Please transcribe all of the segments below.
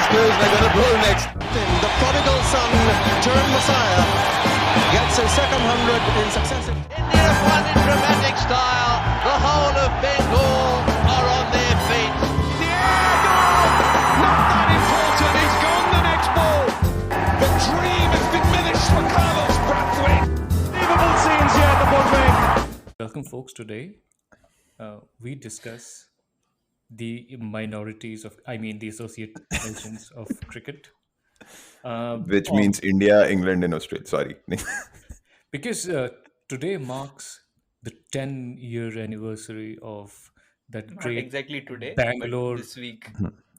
Spurs are going to blow next. The prodigal son turned Messiah gets his second 100 in successive. India have won in dramatic style. The whole of Bengal are on their feet. Diego! Not that important. He's gone the next ball. The dream has diminished for Carlos Brathwaite. Unbelievable scenes here at the Broadway. Welcome, folks. Today, we discuss the minorities of, the associate nations of cricket. Which means India, England, and Australia. Sorry. Because today marks the 10-year anniversary of that Not great exactly today, Bangalore, but this week.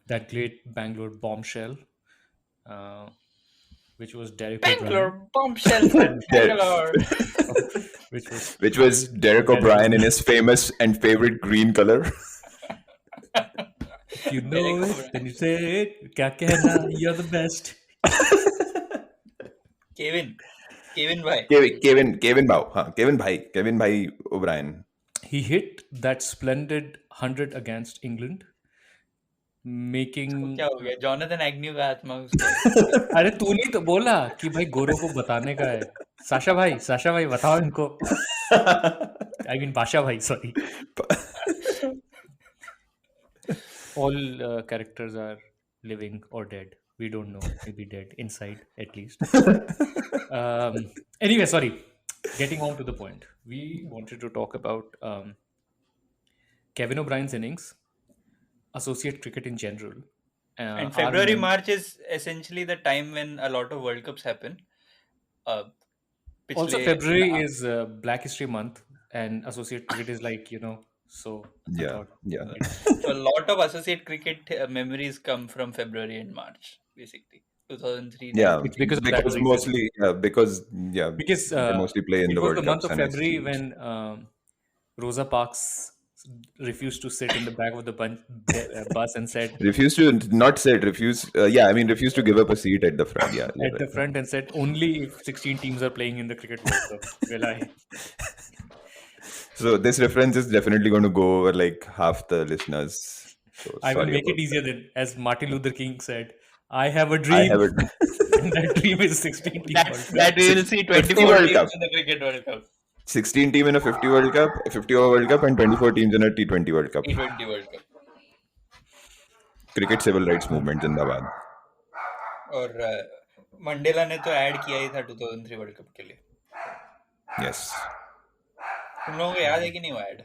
that great Bangalore bombshell, which was Derek Bangalore bombshell at Bangalore. O'Brien, Which was Derek O'Brien in his famous and favorite green color. if you know it, then you say it. Kya kehna, you're the best. Kevin bhai. Kevin Bhai O'Brien. He hit that splendid 100 against England, making. क्या हो गया? Jonathan Agnew का आत्मा उसको. अरे तूने तो बोला कि भाई गोरों को बताने का है. साशा भाई बताओ इनको. बाशा भाई, sorry. All characters are living or dead. We don't know. Maybe dead inside, at least. Anyway, sorry. Getting on to the point. We wanted to talk about Kevin O'Brien's innings, associate cricket in general. And February, March is essentially the time when a lot of World Cups happen. Also, February is Black History Month, and associate cricket is so. I Yeah, thought, yeah. So a lot of associate cricket memories come from February and March, basically. 2003. Yeah, It's because of that reason. mostly, because Because they mostly play in it the was World the month Cups. of and February it's- when Rosa Parks refused to sit in the back of the bus and said refused to give up a seat at the front. Yeah, you're at the right. front and said only if 16 teams are playing in the cricket World Cup will I. So this reference is definitely going to go over like half the listeners. So I will sorry make it about easier then, as Martin Luther King said, I have a that. dream, I have a and that dream is 16 team World Cup. That we will see 24 World teams Cup. in the Cricket World Cup. 16 team in a 50 World Cup, 50 over World Cup, and 24 teams in a T20 World Cup. T20 World Cup. Cricket Civil Rights Movement जिंदाबाद. और Mandela ने तो add किया ही था 2003 world cup के लिए. Yes. तुम लोगों को याद है कि नहीं वो ऐड?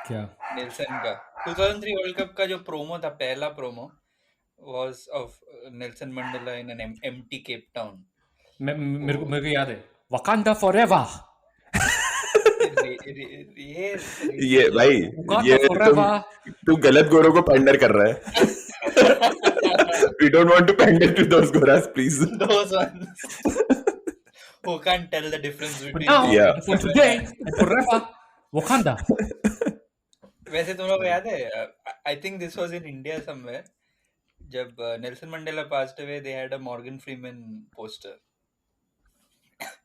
क्या? नेल्सन का 2003 वर्ल्ड कप का जो प्रोमो था, पहला promo was of Nelson Mandela in an empty Cape Town. मेरे को याद है, Wakanda forever. ये भाई ये तू गलत गोरों को पैंडर कर रहा है. We don't want to pander to those goras, please. Those ones who can't tell the difference between. Now, Yeah. for today and forever, Wakanda. वैसे तुम लोग को याद है? I think this was in India somewhere. जब Nelson Mandela passed away, they had a Morgan Freeman poster.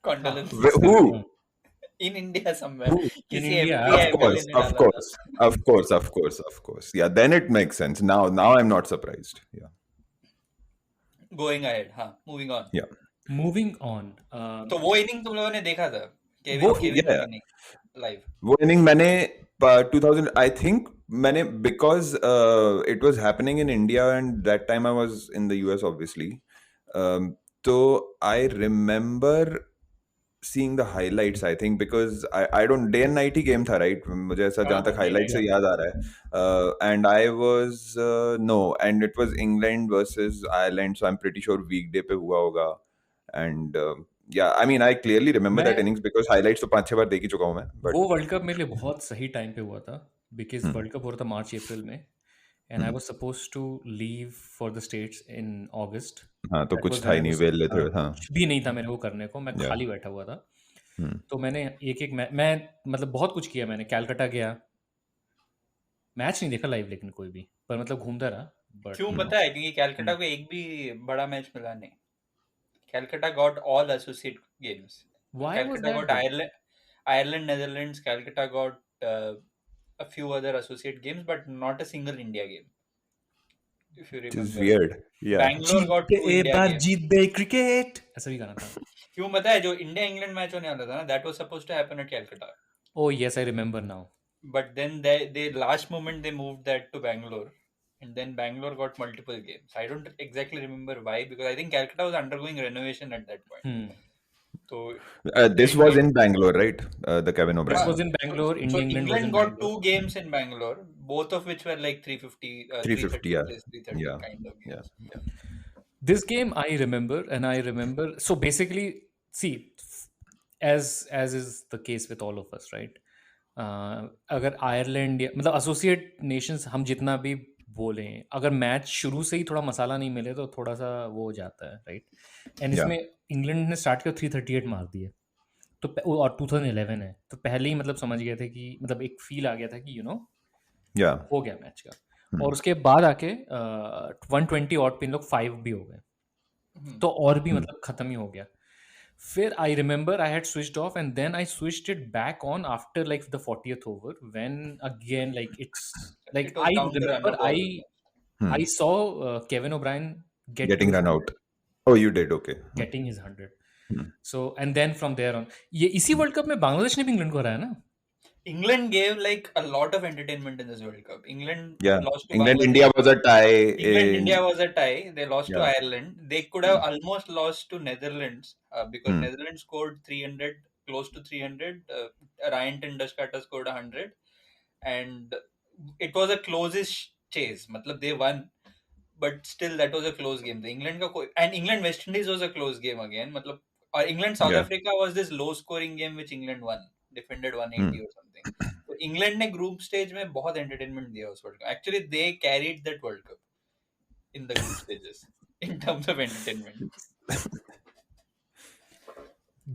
Condolences. Who? In India somewhere. In किसी India, MP Of course, MLA ने of डाला course. Yeah, then it makes sense. Now I'm not surprised. Yeah. था. Going ahead, हाँ. Moving on. Yeah. Moving on. तो वो inning तुम लोगों ने देखा था? वो- केविन yeah. Inning live. वो इनिंग मैंने 2000 I think मैंने because it was happening in India and that time I was in the US obviously. So I remember seeing the highlights I think because I don't day and night he game था right मुझे ऐसा जहाँ तक highlights से याद आ रहा है and I was no and it was England versus Ireland so I'm pretty sure weekday पे हुआ होगा and yeah I mean I clearly remember that innings because highlights तो 5-6 बार देख ही चुका हूँ मैं but वो वर्ल्ड कप मेरे लिए बहुत सही टाइम पे हुआ था बिकॉज वर्ल्ड कप हो रहा था मार्च अप्रैल में and I was supposed to leave for the States in August. हाँ तो कुछ था ही नहीं वेल लेते हुए हाँ कुछ भी नहीं था मेरे को करने को, मैं खाली बैठा हुआ था. तो मैंने एक मैं मतलब बहुत कुछ किया. मैंने कैलकाटा गया, मैच नहीं देखा लाइव लेकिन कोई भी, पर मतलब घूमता रहा. बट क्यों पता है? क्योंकि कैलकाटा को एक भी बड़ा मैच मिला नहीं. Calcutta got all associate games. why was Calcutta that? got Ireland, Netherlands. Calcutta got a few other associate games, but not a single India game. if you which is remember. weird. Yeah. Bangalore got Jeet 2 they India bar games. Jeet they cricket ऐसा भी गाना था. क्यों पता है जो India England match होने वाला था ना, that was supposed to happen at Calcutta. Oh yes, I remember now. But then they last moment they moved that to Bangalore, and then Bangalore got multiple games. I don't exactly remember why, because I think Calcutta was undergoing renovation at that point. So This was in Bangalore, right? The Kevin This O'Brien. was in Bangalore. so England was in England got Bangalore. 2 games in Bangalore, both of which were like 350, 350, yeah. 330 Yeah. kind of Yeah. games. Yeah. This game I remember. So basically, see, as is the case with all of us, right? अगर Ireland या मतलब associate Nations हम जितना भी बोलें, अगर match शुरू से ही थोड़ा मसाला नहीं मिले तो थोड़ा सा वो हो जाता है, राइट? And Yeah. इसमें इंग्लैंड ने स्टार्ट किया 338 मार दिए तो और 2011 है तो पहले ही मतलब समझ गए थे कि मतलब एक फील आ गया था कि Yeah. हो गया मैच का. और उसके बाद आके 120 ऑट पे इन लोग 5 भी हो गए तो और भी मतलब खत्म ही हो गया. फिर I remember I had switched off and then I switched it back on after like the 40th over when again like it's like It was I down the remember run of all. I saw Kevin O'Brien Getting run out. Oh, you did. Okay. getting his 100. So and then from there on ये इसी world cup में बांग्लादेश ने भी England को हराया ना. England gave like a lot of entertainment in this World Cup. England Yeah. lost to England Bangladesh. India was a tie. England India was a tie. They lost to Yeah. Ireland. They could have almost lost to Netherlands because Netherlands scored 300, close to 300. Ryan Ten-Doeschate scored 100, and it was a closest chase. Matlab they won, but still that was a close game. The England and England West Indies was a close game again. Matlab England South Yeah. Africa was this low scoring game which England won, defended 180 or something. So England ने group stage में बहुत entertainment दिया उस World Cup. Actually they carried that World Cup in the group stages in terms of entertainment.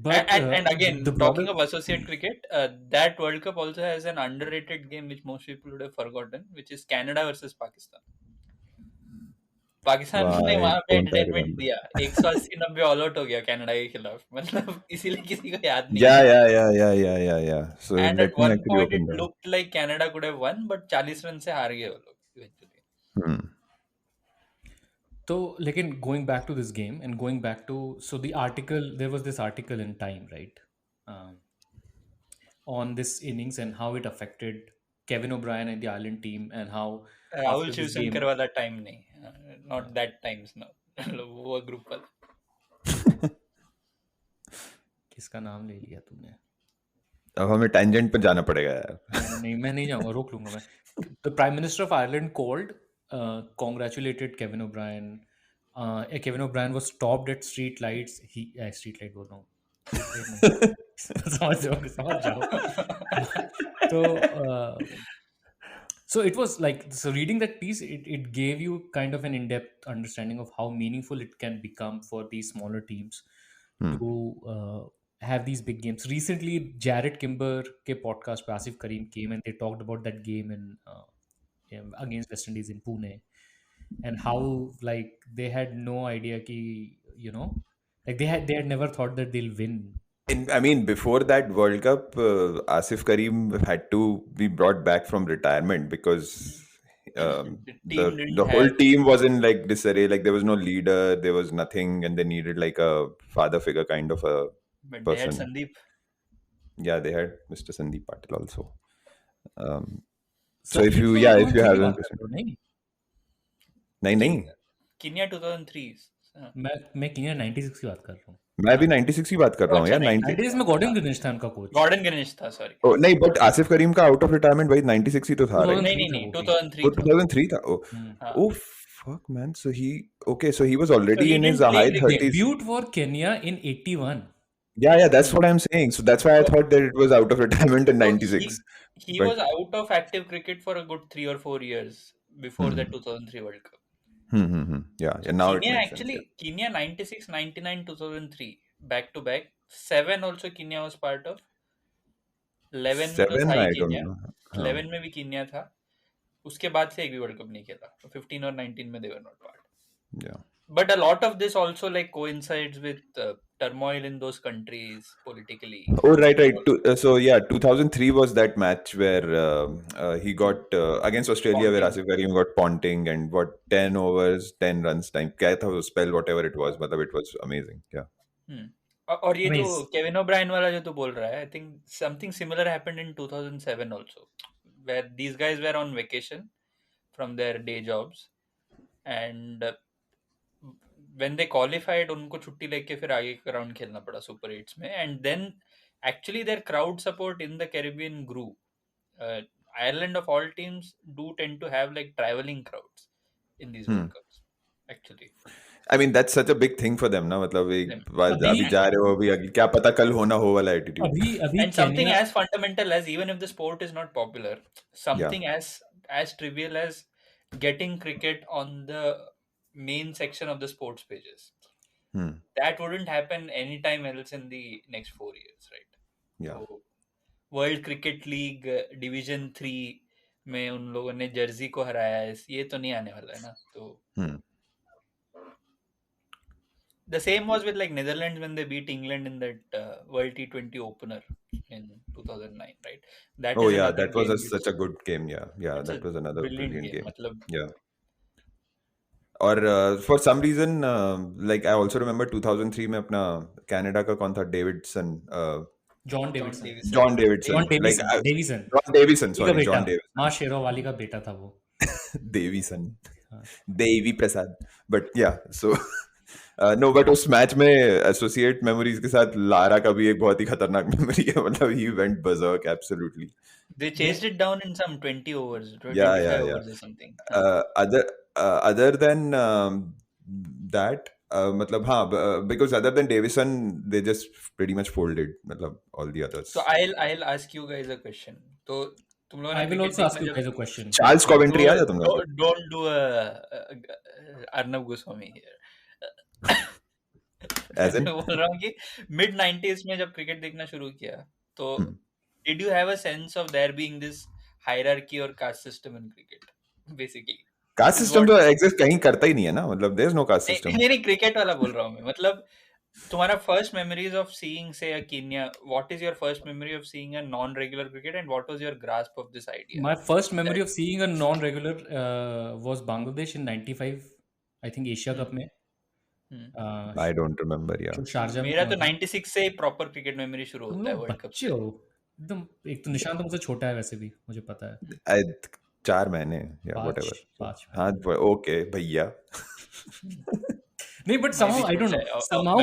But And again, the talking problem of associate cricket, that World Cup also has an underrated game which most people would have forgotten, which is Canada versus Pakistan. Pakistan ने वहां पे entertainment दिया 180-90 all out हो गया Canada के खिलाफ मतलब इसीलिए किसी को याद नहीं Yeah. So and let at me one actually point open it that. Looked like Canada could have won but 40 run से हार गए वो लोग इवेंचुअली. तो लेकिन going back to this game and going back to so the article there was this article in Time, right, on this innings and how it affected Kevin O'Brien and the Ireland team and how Rahul after this Shivshankar game वाला time नहीं, not that times now वो group वाला. किसका नाम ले लिया तूने? अब हमें टेंजेंट पे जाना पड़ेगा यार. नहीं मैं नहीं जाऊंगा, रोक लूंगा मैं. The Prime Minister of Ireland called, congratulated Kevin O'Brien. Kevin O'Brien was stopped at street lights. Street light बोल रहा हूँ. समझ जाओ. तो so it was like, so reading that piece, it gave you kind of an in-depth understanding of how meaningful it can become for these smaller teams to have these big games. Recently, Jared Kimber ke podcast pe Asif Karim came and they talked about that game in against West Indies in Pune and how like they had no idea ki like they had never thought that they'll win. I mean, before that World Cup, Asif Karim had to be brought back from retirement because the whole team was in like disarray. Like there was no leader, there was nothing, and they needed like a father figure kind of a But person. they had Sandeep. Yeah, they had Mr. Sandeep Patil also. So if you haven't, नहीं Kenya 2003. मैं Kenya 96 की बात कर रहा हूँ. मैं भी 96 की बात कर रहा हूँ यार. 96 में गॉर्डन गणेश था उनका कोच. गॉर्डन गणेश था, सॉरी. Oh, नहीं, बट आसिफ करीम का आउट ऑफ रिटायरमेंट भाई 96 ही तो था. नहीं 2003 था. 2003 था. Oh fuck man, so he was already in his high 30s. Debuted for Kenya in 81. Yeah, that's what I'm saying. So that's why I thought that it was out of retirement in 96. He was out of active cricket for a good 3 or 4 years before the 2003 World Cup. Yeah. Now Kenya it makes actually, sense. Kenya 96, 99, 2003 back to back. 7 also Kenya was part of. 11 7 था I don't Kenya. know. 11 में भी Kenya था. उसके बाद से एक भी world cup नहीं खेला. 15 और 19 में they were not part. Yeah. But a lot of this also like coincides with turmoil in those countries politically. Oh, right. So yeah, 2003 was that match where he got against Australia, where Ponting. Asif Karim got Ponting and what 10 overs, 10 runs time. क्या था वो spell, whatever it was, मतलब it was amazing. Yeah. और ये जो Nice. Kevin O'Brien वाला जो तू बोल रहा है, I think something similar happened in 2007 also, where these guys were on vacation from their day jobs, and when they qualified उनको छुट्टी लेके फिर आगे का राउंड खेलना पड़ा सुपर 8s में, and then actually their crowd support in the Caribbean grew. Ireland of all teams do tend to have like traveling crowds in these World Cups actually. I mean that's such a big thing for them ना, मतलब एक बार अभी- अभी जा रहे हो अभी अगली क्या पता कल होना हो वाला attitude. अभी And something Kenya- as fundamental as, even if the sport is not popular, something as trivial as getting cricket on the main section of the sports pages, that wouldn't happen anytime else in the next 4 years, right? Yeah. So, world cricket league division 3 में उन लोगों ने Jersey को हराया है, ये तो नहीं आने वाला है ना. तो the same was with like Netherlands when they beat England in that World T20 opener in 2009, right? That Oh is yeah, another that was game such a good game. Yeah, That's that a was another brilliant brilliant game. मतलब Yeah. और for some reason like I also remember 2003 में अपना Canada का कौन था Davidson John Davidson John Davidson Davison John Davison का sorry बेटा, John Davison माँ शेरोवाली का बेटा था वो. देवीसन देवी प्रसाद बट या सो नो बट उस मैच में एसोसिएट मेमोरीज के साथ लारा का भी एक बहुत ही खतरनाक मेमोरी है. मतलब he went berserk absolutely. they chased it down in some 20 overs, 25 Yeah. overs or something. Other than that मतलब हाँ because other than Davison they just pretty much folded मतलब all the others. So I'll ask you guys a question. तो तुम लोगों ने I will cricket also ask you देखना guys a question. Charles Coventry आया तुम लोग don't do Arnab Goswami here. as in मैं बोल रहा हूँ कि मिड 90s में जब क्रिकेट देखना शुरू किया तो did you have a sense of there being this hierarchy or caste system in cricket basically? Caste system तो एग्जिस्ट कहीं करता ही नहीं है ना, मतलब there is no caste system. नहीं क्रिकेट वाला बोल रहा हूँ मैं. मतलब तुम्हारा first memories of seeing say a Kenya, what is your first memory of seeing a non regular cricket and what was your grasp of this idea? My first memory of seeing a non-regular was Bangladesh in '95, I think Asia Cup में. I don't remember. Yeah. जो Sharjah में मेरा हुआ तो था. 96 से proper cricket memory शुरू तुम होता है लोग वर्ल्ड कप बच्चे हो एकदम. एक तो निशान तो मुझसे छोटा है वैसे भी, मुझे पता है. 4 महीने या पाँच- whatever. पाँच. हाँ ओके भैया. नहीं but somehow I don't know, somehow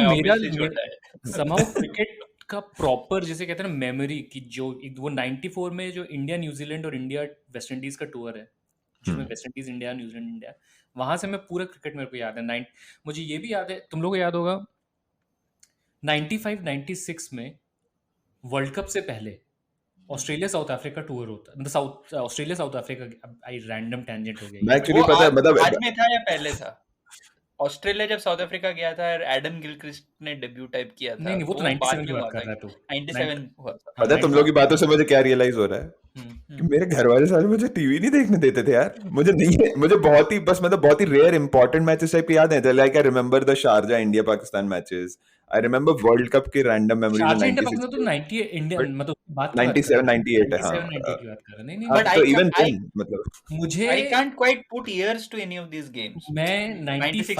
somehow cricket का प्रॉपर जैसे कहते हैं ना मेमोरी की जो वो 94 में जो इंडिया न्यूजीलैंड और इंडिया वेस्ट इंडीज का टूर है जिसमें West Indies India New Zealand India, वहां से मैं पूरा क्रिकेट मेरे को याद है. मुझे ये भी याद है, तुम लोगों को याद होगा 95-96 में वर्ल्ड कप से पहले ऑस्ट्रेलिया साउथ अफ्रीका टूर होता है. मतलब ऑस्ट्रेलिया साउथ अफ्रीका, आई रैंडम टेंजेंट हो गई. मैं एक्चुअली पता है मतलब बाद में था या पहले था? ऑस्ट्रेलिया जब साउथ अफ्रीका गया था और एडम गिलक्रिस्ट ने डेब्यू टाइप किया था. नहीं वो तो 97 की बात कर रहा है तू. 97 हुआ था. पता है तुम लोग की बातों से मुझे क्या रियलाइज हो रहा है कि मेरे घर वाले सारे मुझे टीवी नहीं देखने देते थे यार. मुझे नहीं है, मुझे बहुत ही बस मतलब बहुत ही रेयर इंपॉर्टेंट मैचेस टाइप याद है. Like I remember the Sharjah India Pakistan matches. I remember world cup के random memories. Sharjah India Pakistan तो 90 इंडियन मतलब बात 97 98 है. 97 90 की बात कर रहा. नहीं But तो I इवन can't- मतलब मुझे I can't quite put years to any of these games. मैं 96,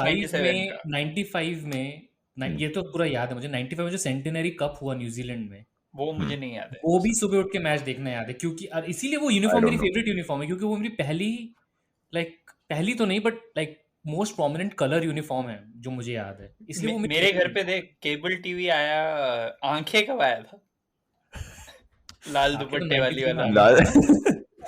95 में ये तो पूरा याद है मुझे. 95 में जो सेंटिनरी कप हुआ न्यूजीलैंड में, वो मुझे नहीं याद है. वो भी सुबह उठ के मैच देखना याद है क्योंकि और इसीलिए वो यूनिफॉर्म I मेरी don't know. फेवरेट यूनिफॉर्म है क्योंकि वो मेरी पहली तो नहीं but like most prominent colour uniform है जो मुझे याद है. इसलिए वो मेरे घर पे देख केबल टीवी आया, आंखें कब आया था? लाल आंखें तो दुपट्टे वाली 93 में वाला. आया. लाल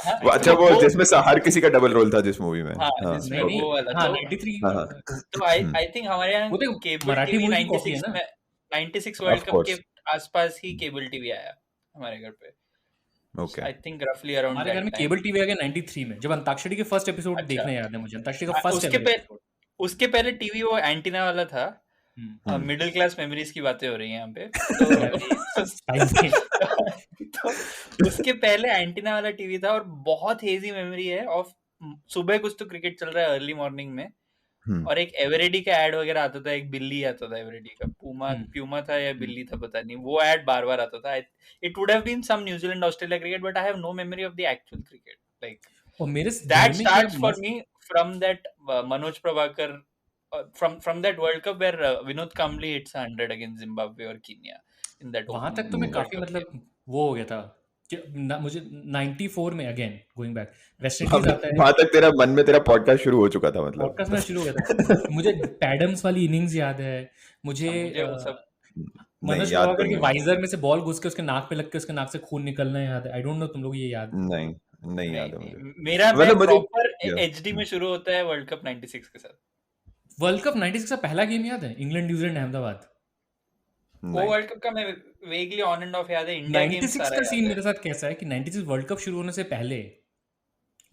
हाँ, अच्छा वो तो जिसमें हर किसी का डबल रोल था जिस मूवी में. हाँ, हाँ, जिसमें नहीं वो वाला. हाँ तो 93 हाँ, तो आई थिंक हमारे यहाँ वो तो केबल मराठी टीवी मूवी की कॉपी है 96 ना. में 96 वर्ल्ड Of कप course. के आसपास ही केबल टीवी आया हमारे घर पे. ओके. आई थिंक रफली अराउंड हमारे घर में केबल टीवी आ गया 93 में जब अंताक्षरी के फर्स्ट एपिसोड अच्छा. देखने याद है मुझे. अंताक्षरी का फर्स्ट उसके पहले टीवी वो एंटीना वाला था. मिडिल क्लास मेमोरीज की बातें हो रही हैं यहाँ पे. तो उसके पहले एंटीना वाला टीवी था और बहुत हेजी मेमोरी है ऑफ सुबह कुछ तो क्रिकेट चल रहा है अर्ली मॉर्निंग में और एक एवरेडी का एड वगैरह आता था, एक बिल्ली आता था एवरेडी का, प्यूमा था या बिल्ली था पता नहीं, वो एड बार बार आता था. It would have been some New Zealand Australia cricket, but I have no memory of the actual cricket. Like और मेरे that घर में क्या starts for मस्त me from that Manoj Prabhakar, from that World Cup where Vinod Kambli hits 100 against Zimbabwe or Kenya in that वहां opening तक तो मैं World काफी Cup मतलब game. वो हो गया था कि मुझे 94 में again going back West Indies आता है. वहां तक तेरा मन में तेरा पॉडकास्ट शुरू हो चुका था मतलब. पॉडकास्ट में शुरू हो गया था. मुझे पैडम्स वाली इनिंग्स याद है. मुझे मुझे वो सब नहीं मनोज याद तो प्रभाकर की नहीं. वाइजर में से बॉल घुस के उसके नाक पे लग के उसके नाक से खून निकलना याद है. आई डोंट नो तुम लोग ये याद. नहीं याद है मुझे. मेरा मतलब मुझे प्रॉपर एचडी में शुरू होता है वर्ल्ड कप 96 के साथ. वर्ल्ड कप 96 का पहला गेम याद है, इंग्लैंड न्यूजीलैंड अहमदाबाद. वो वर्ल्ड कप का मैं वेगली ऑन एंड ऑफ याद है. इंडिया गेम 96 सारा का याद सीन है. मेरे साथ कैसा है कि 96 वर्ल्ड कप शुरू होने से पहले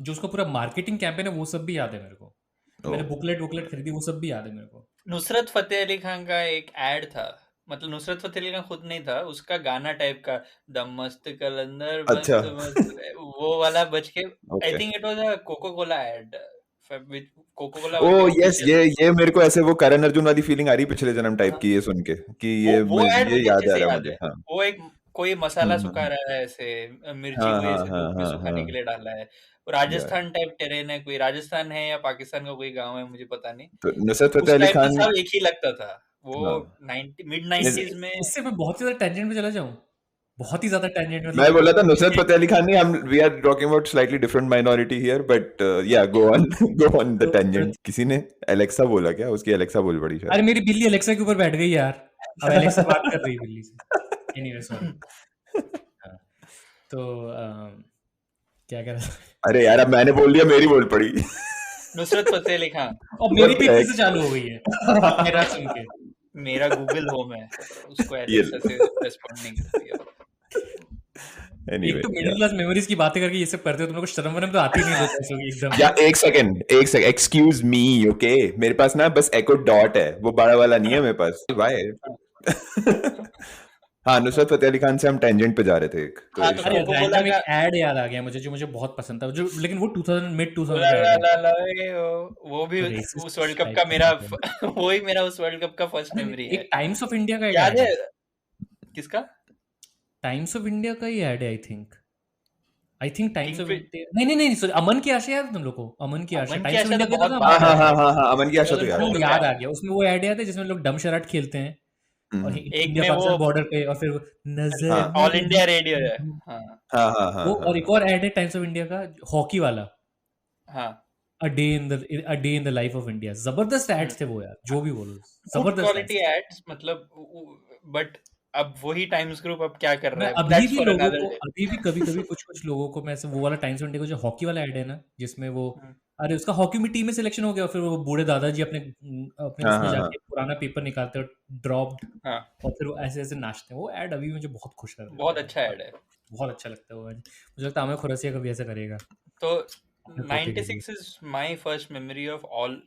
जो उसका पूरा मार्केटिंग कैंपेन है वो सब भी याद है मेरे को. मैंने बुकलेट खरीदी, वो सब भी याद है मेरे को. नुसरत फतेह अली खान का एक एड था, मतलब नुसरत फतेह अली खान खुद नहीं था, उसका गाना टाइप का दम मस्त कलंदर मस्त अच्छा. मस्त वो वाला बज के. I Okay. Think it was a Coca Cola ad, Coca Cola. Oh yes, ये मेरे को ऐसे वो करण अर्जुन वाली फीलिंग आ रही पिछले जन्म टाइप की ये सुन के कि वो एड ये मुझे याद अच्छे आ से रहा है याद मुझे. है. हाँ वो एक कोई मसाला हम्म, सुखा हम्म, रहा है, ऐसे मिर्ची हाँ को हाँ ऐसे हाँ धूप में हाँ सुखाने हाँ के लिए डाला है. यार. राजस्थान टाइप टेरेन है, कोई राजस्थान है या पाकिस्तान का कोई गांव है मुझे पता नहीं. तो नुसरत उस फतेह अली टाइप में खान. सब एक ही लगता था. वो हाँ. मिड 90s में. इससे मैं बहुत ही ज्यादा टेंजेंट में चला जाऊं, बहुत ही ज्यादा टेंजेंट मैं मतलब. बोला था नुसरत फतेह अली खान नहीं, हम we are talking about slightly different minority here, but yeah go on the tangent. किसी ने एलेक्सा बोला क्या? उसकी एलेक्सा बोल पड़ी शायद. अरे मेरी बिल्ली अलेक्सा के ऊपर बैठ गई यार. अब एलेक्सा बात कर रही है बिल्ली से. Anyway sorry. तो क्या कर रहा था? अरे यार अब मैंने बोल दिया, मेरी बोल पड़ी. नुसरत फतेह अली खान. और मेरी भी इसी से चालू हो गई है मेरा सुन के. मेरा गूगल होम है, उसको ये एलेक्सा से रेस्पॉन्ड नहीं करती है. Anyway, एक तो मिडिल क्लास मेमोरीज की बातें करके ये सब करते हो तुम लोग को. शर्म वरम तो आती नहीं होती ऐसे एकदम. या एक सेकंड एक्सक्यूज मी. ओके, मेरे पास ना बस एको डॉट है, वो बड़ा वाला नहीं है मेरे पास. बाय. हाँ, नुसरत फतेह अली खान से हम टेंजेंट पे जा रहे थे. तो हाँ, तो अरे कोको-कोला रैंडम एक का ऐड याद आ गया मुझे जो मुझे बहुत पसंद था, जो लेकिन वो 2000 मिड 2000 ला का ला ऐड है. ला ला ए, वो भी Racist उस वर्ल्ड कप type का का मेरा है. वही मेरा उस वर्ल्ड कप का फर्स्ट मेमोरी है. एक टाइम्स ऑफ इंडिया का एक याद ऐड है है. किसका? टाइम्स ऑफ इंडिया का ही ऐड है I think times of kingfish. India. नहीं सॉरी, अमन की आशा याद है तुम लोग को? अमन की आशा अमन की टाइम्स ऑफ आशा इंडिया तो का बहुत था. हाँ हाँ हाँ हाँ, अमन की आशा तो यार. बहुत याद आ गया. उसमें वो ऐड याद है जिसमें लोग डम शराट खेलते हैं और एक इंडिया में पाकिस्तान वो बॉर्डर पे, और फिर नजर हाँ ऑल इंडिया रेडियो है. हाँ हाँ हाँ हाँ वो. हाँ और एक और ऐड है टाइम्स ऑफ इंडिया का हॉकी वाला, हाँ. A day in the life of India. जबरदस्त एड्स थे वो यार, जो भी बोलो गुड जबरदस्त क्वालिटी एड्स. एड्स, मतलब. बट अब वही टाइम्स ग्रुप अब क्या कर रहा मैं है, अभी दैट्स भी फॉर लोगों अनदर को, डे. अभी भी कभी कुछ लोगों को मैं ऐसे वो वाला टाइम्स ऑफ इंडिया का जो हॉकी वाला ऐड है ना, जिसमें वो हम्म. अरे उसका हॉकी में टीम में सिलेक्शन हो गया और फिर वो बूढ़े दादाजी अपने हाँ उसमें हाँ जाके पुराना पेपर निकालते और ड्रॉप्ड, हाँ, और फिर वो ऐसे ऐसे नाचते हैं. वो ऐड अभी मुझे बहुत खुश कर देता बहुत है. अच्छा ऐड है. बहुत अच्छा लगता है वो. मुझे लगता है हमें खुरसिया कभी ऐसा करेगा तो अपने पोते के लिए. 96 is my first memory of all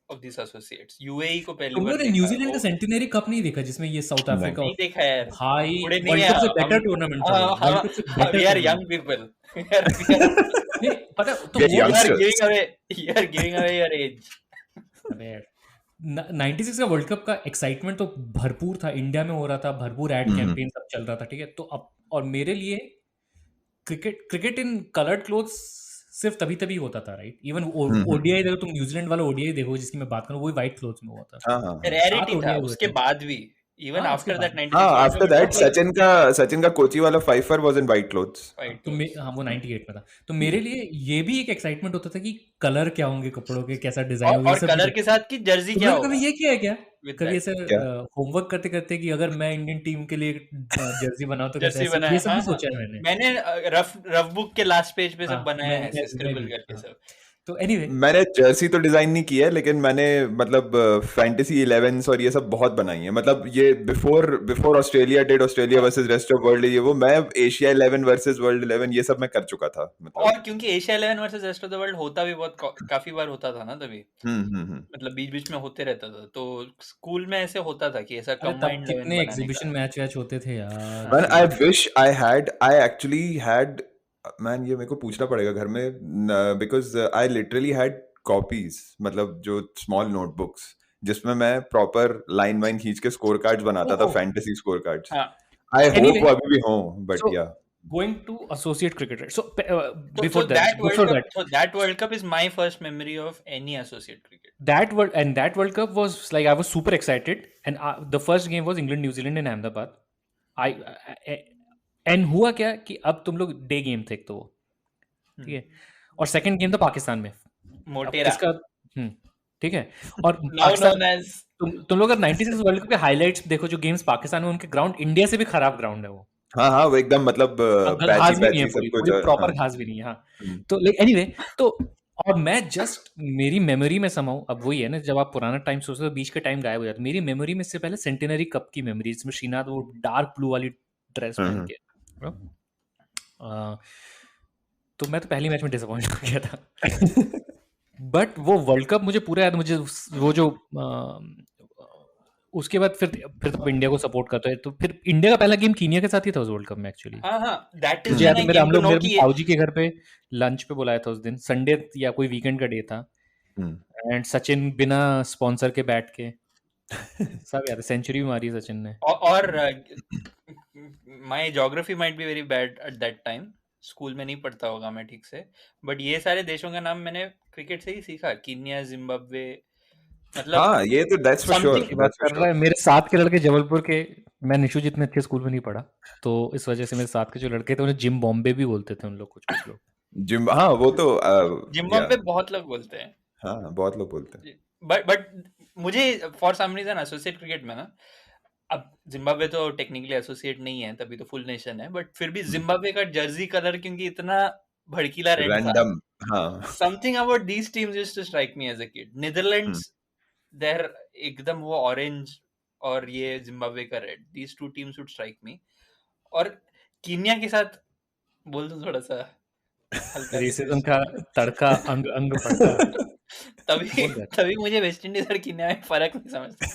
of this associates. UAE को पहली तुमने बार देखा. न्यूजीलैंड का वो सेंटिनरी कप नहीं देखा जिसमें ये साउथ नहीं. अफ्रीका नहीं देखा यार. भाई? थोड़े नहीं वर्ल्ड है कप से हम. बेटर टूर्नामेंट था वो. वर्ल्ड कप से better we are tournament. Young people. We नहीं पता तो We are वो are youngsters. Giving away, you are giving away your age. अबे यार, 96 का वर्ल्ड कप का एक्साइटमेंट तो भरपूर था. इंडिया में हो रहा था, भरपूर एड कैंपेन सब चल रहा था. ठीक है, तो अब और मेरे लिए क्रिकेट इन कलर्ड क्लोथ्स सिर्फ तभी तभी होता था, राइट? इवन ओडीआई देखो तुम, न्यूजीलैंड वाला ओडीआई देखो जिसकी मैं बात करूं, वो व्हाइट क्लोथ्स में हुआ था. हाँ हाँ रेयरिटी था ODI हुए उसके थे. बाद भी. इवन हाँ, उसके आफ्टर दैट बाद. 96 हाँ. World after cup that Sachin का कोची वाला fifer was in white clothes. Fight. तो हाँ वो 98 में था. तो मेरे लिए ये भी एक एक्साइटमेंट होता था कि कलर क्या होंगे कपड़ों के, कैसा डिजाइन होगा, और कलर के साथ की जर्सी क्या तुमने होगा. कभी ये किया है क्या? With कभी that. ऐसे क्या? होमवर्क करते करते कि अगर मैं इंडियन टीम के लिए जर्सी बनाऊं तो कैसे जर्सी ऐसे, बनाया. ये सब हाँ, भी सोचा है मैंने. मैंने रफ बुक के लास्ट पेज पे सब हाँ, बनाया है, मैं स्क्रिबल भी. करके हाँ. सब. तो एनीवे मैंने जर्सी तो डिजाइन नहीं की है, लेकिन मैंने मतलब फैंटेसी 11s और ये सब बहुत बनाई है. मतलब ये before Australia did Australia versus rest of world, ये वो मैं एशिया 11 वर्सेस वर्ल्ड 11 ये सब मैं कर चुका था. मतलब और क्योंकि Asia 11 versus rest of the world होता भी बहुत काफी बार होता था ना तभी. मतलब बीच बीच में होते रहता था. तो स्कूल में ऐसे होता था कि ऐसा अरे तब कंबाइंड 11 कितने बनाने एग्जीबिशन का. मैच होते थे यार. Man, I wish I actually had, man, ये मेरे को पूछना पड़ेगा घर में, because I literally had copies, मतलब जो स्मॉल नोटबुक्स जिसमें मैं प्रॉपर लाइन वाइन खींच के स्कोर कार्ड्स बनाता था, Oh. Fantasy score cards. हाँ आई होप Anyway, वो अभी भी हों, बट so या going to associate cricket, right? So so before that World before Cup that, so that World Cup is my first memory of any associate cricket. that World Cup was like I was super excited, and the first game was England New Zealand in Ahmedabad. And हुआ क्या कि अब तुम लोग day game थे एक तो वो, ठीक है, और सेकंड गेम था पाकिस्तान में. अब मोटेरा किसका ठीक है, और now पाकिस्तान known as तुम लोग अगर 96 वर्ल्ड कप के हाइलाइट्स देखो जो गेम्स पाकिस्तान में, उनके ग्राउंड इंडिया से भी खराब ग्राउंड है वो. हाँ हाँ, वो एकदम मतलब घास भी नहीं है, पैची सब पूरी कुछ. पूरी प्रॉपर घास भी नहीं है. हाँ, तो लाइक एनीवे, तो और मैं जस्ट मेरी मेमोरी में समाऊं, अब वही है ना, जब आप पुराना टाइम सोचते हो बीच के टाइम गायब हो जाता है. मेरी मेमोरी में इससे पहले सेंटिनरी कप की मेमोरी, इसमें श्रीनाथ वो डार्क ब्लू वाली ड्रेस पहन के, तो मैं तो पहली मैच में डिसअपॉइंट हो गया था. बट वो वर्ल्ड कप मुझे पूरा याद. मुझे वो जो उसके बाद फिर तो इंडिया को सपोर्ट करता है, तो फिर इंडिया का पहला गेम कीनिया के साथ ही था उस वर्ल्ड कप में एक्चुअली. हाँ that is मुझे याद when है I मेरे हम came to लोग know मेरे कि ताऊ जी के घर पे लंच पे बुलाया था उस दिन, संडे या कोई वीकेंड का डे था, एंड सचिन बिना स्पॉन्सर के बैठ के सब याद है, सेंचुरी भी मारी सचिन ने. और my geography might be very bad at that time, school में नहीं पढ़ता होगा मैं ठीक से, बट ये सारे देशों का नाम मैंने क्रिकेट से ही सीखा. कीनिया, जिम्बाब्वे, मतलब हाँ, ये तो दैट्स फॉर श्योर. something- बात कर रहा है मेरे साथ के लड़के जबलपुर के. मैं निशु जितने अच्छे स्कूल में नहीं पढ़ा, तो इस वजह से मेरे साथ के जो लड़के थे उन्हें जिम बॉम्बे भी बोलते थे उन लोग, कुछ लोग. जिम, हाँ वो तो जिम्बाब्वे बहुत लोग बोलते हैं. हाँ, बहुत लोग बोलते हैं. बट मुझे for some reason associate cricket में ना, अब जिम्बाब्वे तो टेक्निकली एसोसिएट नहीं है, तभी तो फुल नेशन है, बट फिर भी जिम्बाब्वे का जर्सी कलर क्योंकि इतना भड़कीला रेड था, रैंडम. हाँ, something about these teams used to strike me as a kid. Netherlands there एकदम वो ऑरेंज और ये जिम्बाब्वे का red, these two teams would strike me. और कीनिया के साथ बोल दूं थोड़ा सा हल्का रेसिज्म का तड़का अंग अंग पड़ता. तभी मुझे वेस्ट इंडीज और कीनिया में फर्क नहीं समझता.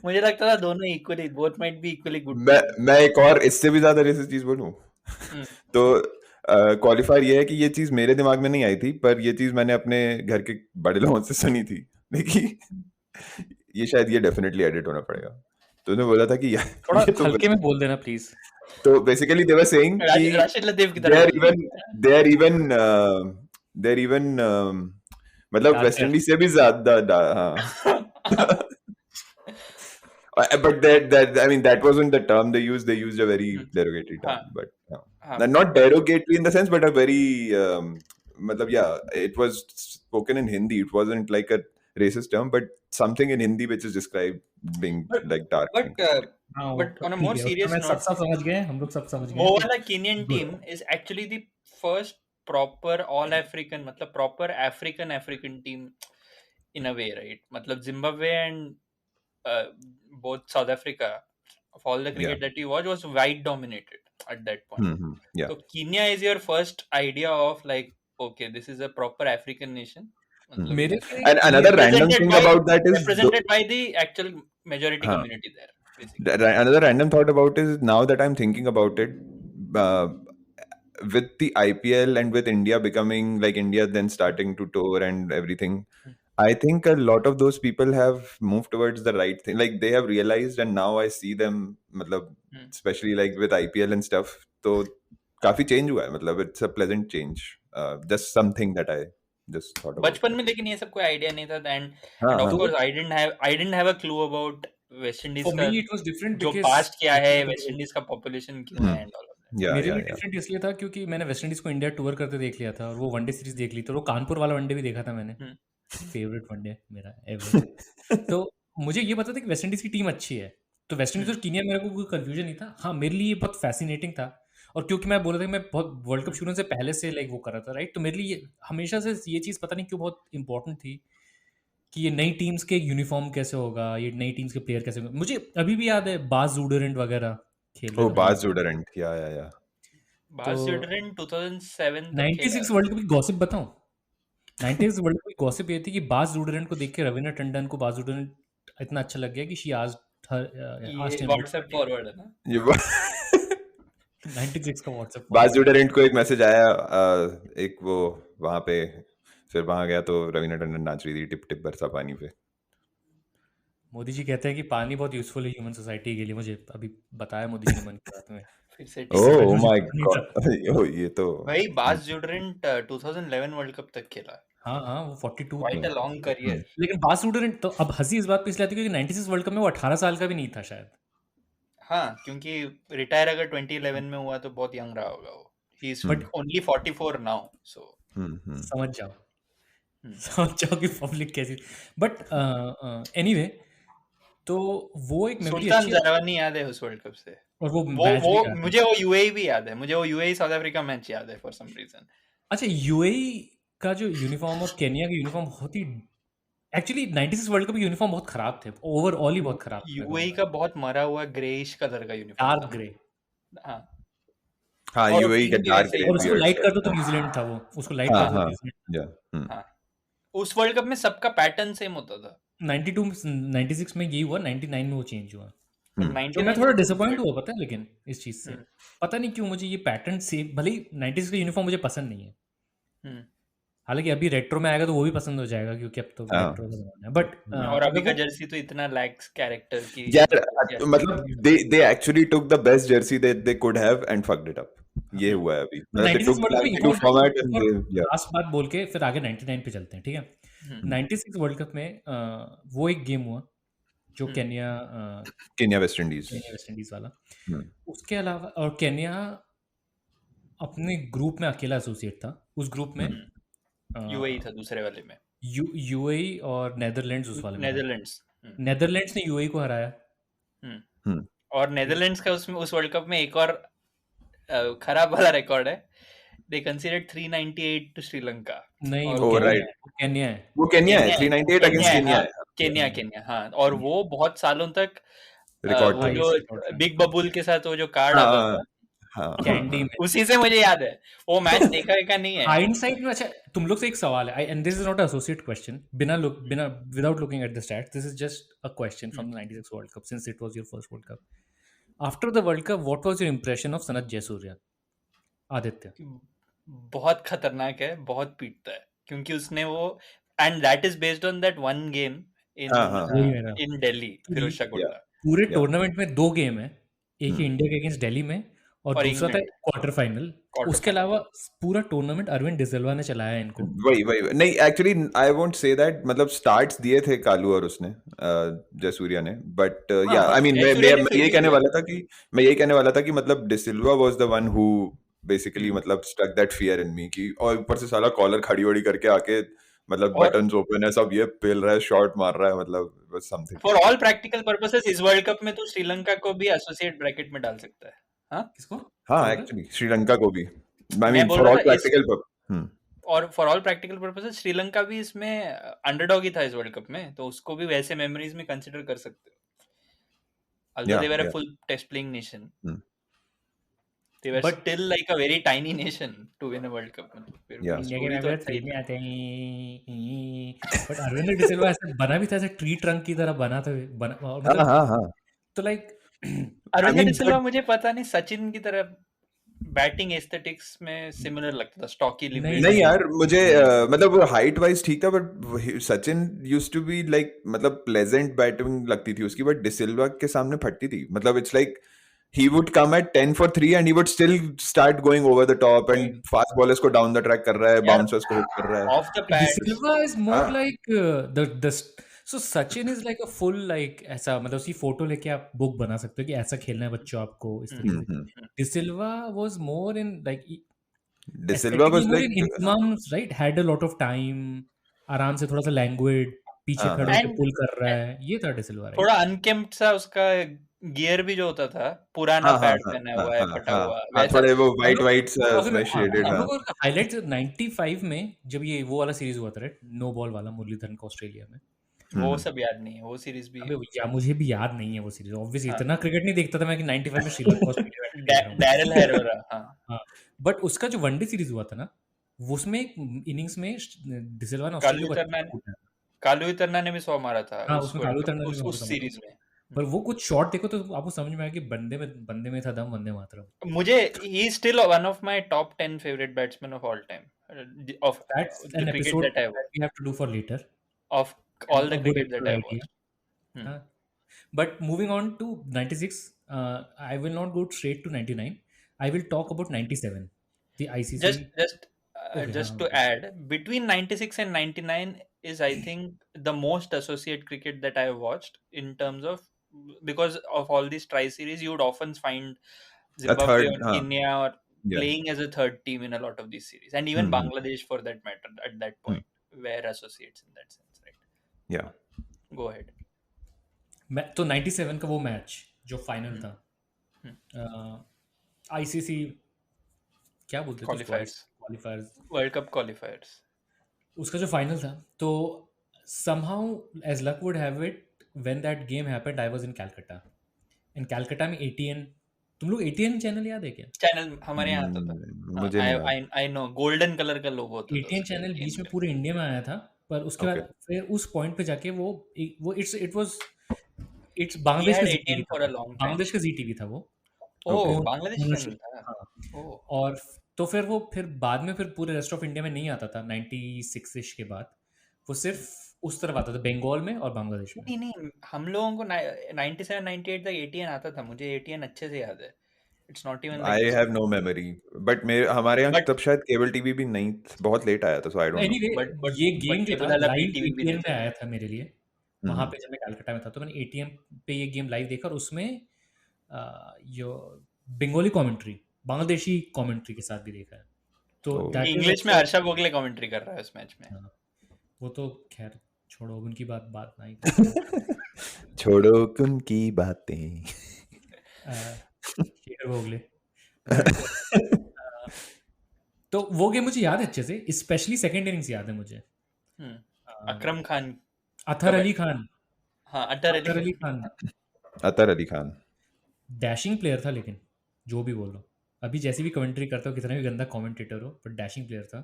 मुझे लगता था दोनों equally, both might be equally good. मैं एक और इससे भी ज्यादा रेसिस्ट चीज बोलूं तो क्वालिफायर ये है कि ये चीज मेरे दिमाग में नहीं आई थी, पर ये चीज मैंने अपने घर के बड़े लोगों से सुनी थी. देखिए ये शायद ये डेफिनेटली एडिट होना पड़ेगा. तो उन्होंने बोला था कि यार थोड़ा ये तो हल्के में बोल देना प्लीज. तो बेसिकली दे वर सेइंग कि राशिद लतीफ की they तरह are even मतलब Darker. वेस्ट इंडीज से भी ज्यादा. हाँ. But that I mean that wasn't the term they used. They used a very derogatory term, but not derogatory in the sense, but a very मतलब yeah, it was spoken in Hindi. It wasn't like a racist term, but something in Hindi which is described being like dark. But on a more serious note, सब समझ गए, हम लोग सब समझ गए. वो वाला Kenyan team is actually the first proper all African, मतलब proper African team in a way, right? मतलब Zimbabwe and both South Africa, of all the cricket that you watch, was white dominated at that point. Yeah. So Kenya is your first idea of like, okay, this is a proper African nation. And another random thing about that is represented by the actual majority community there. Basically. Another random thought about is now that I'm thinking about it, with the IPL and with India becoming like India then starting to tour and everything, I think a lot of those people have moved towards the right thing. Like they have realized, and now I see them, मतलब, especially like with IPL and stuff. तो काफी change हुआ है. मतलब it's a pleasant change. Just something that I just thought about. बचपन में लेकिन ये सब कोई आइडिया नहीं था. And of course I didn't have a clue about West Indies For का me it was different जो because past क्या है, West Indies का population क्यों है and all of that. मेरे लिए डिफरेंट इसलिए था क्योंकि मैंने वेस्ट इंडीज को इंडिया टूर करते देख लिया था, और वो वनडे सीरीज देख ली थी, और वो कानपुर वाला वनडे भी देखा था मैंने. फेवरेट वनडे मेरा एवर. तो मुझे ये पता था कि वेस्ट इंडीज की टीम अच्छी है, तो वेस्ट इंडीज और कीनिया मेरे को कोई कंफ्यूजन नहीं था. हाँ, मेरे लिए ये बहुत फैसिनेटिंग था, और क्योंकि मैं बोल रहा था कि मैं बहुत वर्ल्ड कप शुरू से पहले से लाइक वो कर रहा था, राइट. तो मेरे लिए हमेशा से ये चीज़ पता नहीं क्यों बहुत इंपॉर्टेंट थी कि ये नई टीम्स के यूनिफॉर्म कैसे होगा, ये नई टीम्स के प्लेयर कैसे होंगे. मुझे अभी भी याद है बाज जूडरेंट वगैरह खेल रहे थे. बाज जूडरेंट, या बाज जूडरेंट 2007 96 वर्ल्ड कप की गॉसिप बताऊं. 96 वर्ल्ड कप की गॉसिप ये थी कि बाज जूडरेंट को देख के रवीना टंडन को बाज जूडरेंट इतना अच्छा लग गया कि she asked her WhatsApp forward है ना. 96 का व्हाट्सएप. बाज जूडरेंट को एक मैसेज आया, एक वो वहां पे फिर वहां गया तो रवीना टंडन नाच रही थी टिप टिप बरसा पानी पे। मोदी जी कहते हैं कि पानी बहुत यूजफुल है ह्यूमन सोसाइटी के लिए, मुझे अभी बताया मोदी जी ने मन की बात में। फिर से इससे पहले ओह मुझे माय पता नहीं था। गॉड ये तो भाई बास जुडरेंट 2011 वर्ल्ड कप तक खेला, हाँ हाँ, वो 42 क्वाइट थे। A long career. लेकिन बास रुडरेंट तो अब हंसी इस बात पे इसलिए आती है क्योंकि 96 वर्ल्ड कप में वो 18 साल का भी नहीं था शायद। हाँ, क्योंकि रिटायर अगर 2011 में हुआ तो बहुत यंग रहा होगा वो। He is But- only 44 now, so समझ जाओ समझ जाओ कि पब्लिक कैसी। बट एनीवे, तो वो एक मेमोरी सुल्तान अच्छी है। जरवानी याद है उस वर्ल्ड कप से। और वो वो मैच भी वो याद है। मुझे वो यूएई भी याद है, मुझे वो यूएई साउथ अफ्रीका मैच याद है फॉर सम रीजन। अच्छा, यूएई का जो यूनिफॉर्म और केनिया का यूनिफॉर्म बहुत ही, एक्चुअली 96 वर्ल्ड कप के यूनिफॉर्म बहुत खराब थे, ओवरऑल ही बहुत खराब थे। यूएई का बहुत मरा हुआ ग्रेइश कलर का यूनिफॉर्म डार्क ग्रे, हाँ, हाँ और यूएई का team भी डार्क वैसे ही ग्रे और उसको वियर्ड लाइट सा कर दो तो न्यूजीलैंड था वो, उसको लाइट हाँ कर दो हाँ न्यूजीलैंड। या हाँ। उस वर्ल्ड कप में सबका पैटर्न सेम होता था। 92 96 में यही हुआ, 99 में वो चेंज हुआ। पर तो 99 मैं थोड़ा में डिसअपॉइंट हुआ पता है, लेकिन इस चीज से पता नहीं क्यों मुझे ये पैटर्न से, भले ही 96 का यूनिफॉर्म मुझे पसंद नहीं है, हम्म, हालांकि अभी रेट्रो में आएगा तो वो भी पसंद हो जाएगा क्योंकि अब तो हाँ। रेट्रो का जमाना है। बट और अभी का जर्सी तो इतना लैक्स कैरेक्टर की यार मतलब they actually took the best jersey that they could have and fucked it up. ये हुआ है अभी, मतलब they took the new format and they yeah last बात बोल के फिर आगे 99 पे चलते हैं, ठीक है। 96 वर्ल्ड कप में वो एक गेम हुआ जो Kenya Kenya West Indies West Indies वाला, उसके अलावा, और केनिया अपने ग्रुप में अकेला एसोसिएट था उस ग्रुप में। यूएई था दूसरे वाले में, यूएई और नेदरलैंड्स उस वाले में था। नेदरलैंड्स। नेदरलैंड्स ने यूएई को हराया। और नेदरलैंड्स का उसमें उस वर्ल्ड कप में एक और खराब वाला रिकॉर्ड है, दे कंसीडर्ड 398 टू श्रीलंका। नहीं, और वो Oh, केनिया right. है, वो केनिया है। वो केन्या है 398 अगेंस्ट केन्या है केन्या हाँ। और वो बहुत सालों तक रिकॉर्ड वो था जो बिग बबुल के साथ वो जो कार्ड आता था हाँ कैंडी में, उसी से मुझे याद है। वो मैच देखा है का नहीं है? हाइंडसाइट में। अच्छा, तुम लोग से एक सवाल है, and this is not associate question, बिना without looking at the stats, this is just a question from the 96 world cup, since it was your first world cup. After the world cup, what was your impression of Sanath Jayasuriya? Aditya. बहुत खतरनाक है, बहुत पीटता है, क्योंकि उसने वो, and that is based on that one game in Delhi, Feroz Shah Kotla. पूरे टूर्नामेंट में 2 गेम है, एक ही इंडिया के अगेंस्ट दिल्ली में और दूसरा था क्वार्टर फाइनल। उसके अलावा पूरा टूर्नामेंट अरविंद डिसिल्वा ने चलाया इनको। वही नहीं, actually I won't say that, मतलब स्टार्ट्स दिए थे कालू और उसने जयसूर्या ने, बट या आई मीन मैं यही कहने वाला था कि मतलब de Silva was the one who basically मतलब stuck that fear in me कि, और ऊपर से साला कॉलर खड़ी वड़ी करके आके मतलब बटन्स ओपन है सब, ये पेल रहा है, शॉट मार रहा है, मतलब something. For all practical purposes इस वर्ल्ड कप में तो श्रीलंका को भी एसोसिएट ब्रैकेट में डाल सकता है। हाँ, किसको? हाँ एक्चुअली श्रीलंका को भी, आई मीन बोल फॉर रहा ऑल था प्रैक्टिकल और for all practical purposes Sri Lanka भी इसमें अंडरडॉग ही था इस वर्ल्ड कप में, तो उसको भी वैसे मेमोरीज में कंसीडर कर सकते हो। Although they were a full test playing nation, they were still like a very tiny nation to win a World Cup. India के नंबर 3 में आते हैं, बट अरविंद डिसिल्वा ऐसे बना भी था, ऐसे ट्री ट्रंक की तरह बना था, मतलब तो लाइक अरविंद डिसिल्वा मुझे पता नहीं सचिन की तरह बैटिंग एस्थेटिक्स में सिमिलर लगता था, स्टॉकी लिमिट। नहीं यार मुझे मतलब हाइट वाइज ठीक था, but Sachin used to be like, मतलब प्लेजेंट बैटिंग लगती थी उसकी, बट डिसिल्वा के सामने फटती थी। मतलब it's like he would come at 10 for 3 and he would still start going over the top and fast bowlers को down the track कर रहा है, bouncers को hit कर रहा है। Off the pad. Silva is more like the so Sachin is like a full like ऐसा, मतलब उसकी फोटो लेके आप बुक बना सकते हो कि ऐसा खेलना है बच्चों आपको इस तरीके से। D'Silva was more in like D'Silva was like incomes, right, had a lot of time, आराम से थोड़ा सा languid, पीछे खड़े होकर पुल कर रहा है, ये था डिसिल्वा। थोड़ा अनकेम्प्ड सा उसका गियर भी जो होता था, पुराना पैड पहना हुआ है, फटा हुआ वैसा, थोड़े वो वाइट शेडेड। हाइलाइट्स 95 में जब ये वो वाला सीरीज हुआ था, राइट, नो बॉल वाला, मुरलीधरन का ऑस्ट्रेलिया में, वो सब याद नहीं है, वो सीरीज भी मुझे भी याद नहीं है वो सीरीज, ऑब्वियसली इतना क्रिकेट नहीं देखता था मैं कि 95 में श्रीलंका ऑस्ट्रेलिया डैरिल हेरोरा। हां, बट उसका जो वनडे सीरीज हुआ था ना, उसमें इनिंग्स में डिसिल्वा ने कालू तरना ने भी 100 मारा था। हाँ, उसमें कालू तरना ने उस सीरीज में, पर वो कुछ शॉट देखो तो आपको समझ में आया कि बंदे में था दम, वंदे मातरम। मुझे he still one of my top 10 favourite batsman of all time, of That's the an cricket episode that I that we have to do for later. of all A the good cricket that episode I idea. watched. Huh. But moving on to 96, I will not go straight to 99. I will talk about 97, the ICC. Okay, Just to add, between 96 and 99 is, I think, the most associate cricket that I have watched in terms of, because of all these tri-series, you would often find A Zimbabwe third, or Kenya or yeah. playing as a third team in a lot of these series, and even Bangladesh for that matter at that point were associates in that sense, right? Yeah. Go ahead. तो 97 का वो match जो final था, ICC क्या बोलते थे, क्वालिफायर्स, world cup क्वालिफायर्स, उसका जो फाइनल था, तो somehow as luck would have it, when that game happened I was in Calcutta. In Calcutta में ATN, तुम लोग ATN चैनल याद है क्या? चैनल हमारे यहाँ आता था, मुझे नहीं आई नो, गोल्डन कलर का लोगो होता था ATN चैनल बीच में पूरे इंडिया में आया था, पर उसके बाद फिर उस पॉइंट पे जाके वो इट्स बांग्लादेश का ATN for a long time. Bangladesh का ZTV था वो। बांग्लादेश चैनल था। और तो फिर वो बाद में फिर पूरे रेस्ट ऑफ इंडिया में नहीं आता था 96 के बाद, वो सिर्फ उस तरफ आता था, बंगाल में और बांग्लादेश में। नहीं, हम लोगों को 97 98 तक ATN आता था, मुझे ATN अच्छे से याद है। It's not even, I have no memory, but हमारे यहाँ तब शायद केबल टीवी भी नहीं, बहुत लेट आया था, सो आई डोंट नो। एनीवे ये गेम जो था लाइव ATN पे आया था मेरे लिए, वहाँ पे जब मैं कलकत्ता में था, तो मैंने ATN पे ये गेम लाइव देखा, और उसमें यो बंगाली कमेंट्री, बांग्लादेशी कमेंट्री के साथ भी देखा है। तो इंग्लिश में हर्षा भोगले कमेंट्री कर रहा है इस मैच में। वो तो खैर छोड़ो, उनकी बात नहीं छोड़ो उनकी बातें, शेखर भोगले। तो वो गेम मुझे याद है अच्छे से, स्पेशली सेकंड इनिंग्स याद है मुझे। अकरम खान, अतर अली खान, हाँ अतर अली खान डैशिंग प्लेयर था, लेकिन जो भी बोल लो, अभी जैसी भी कमेंट्री करता हो, कितना भी गंदा कमेंटेटर हो, पर डैशिंग प्लेयर था।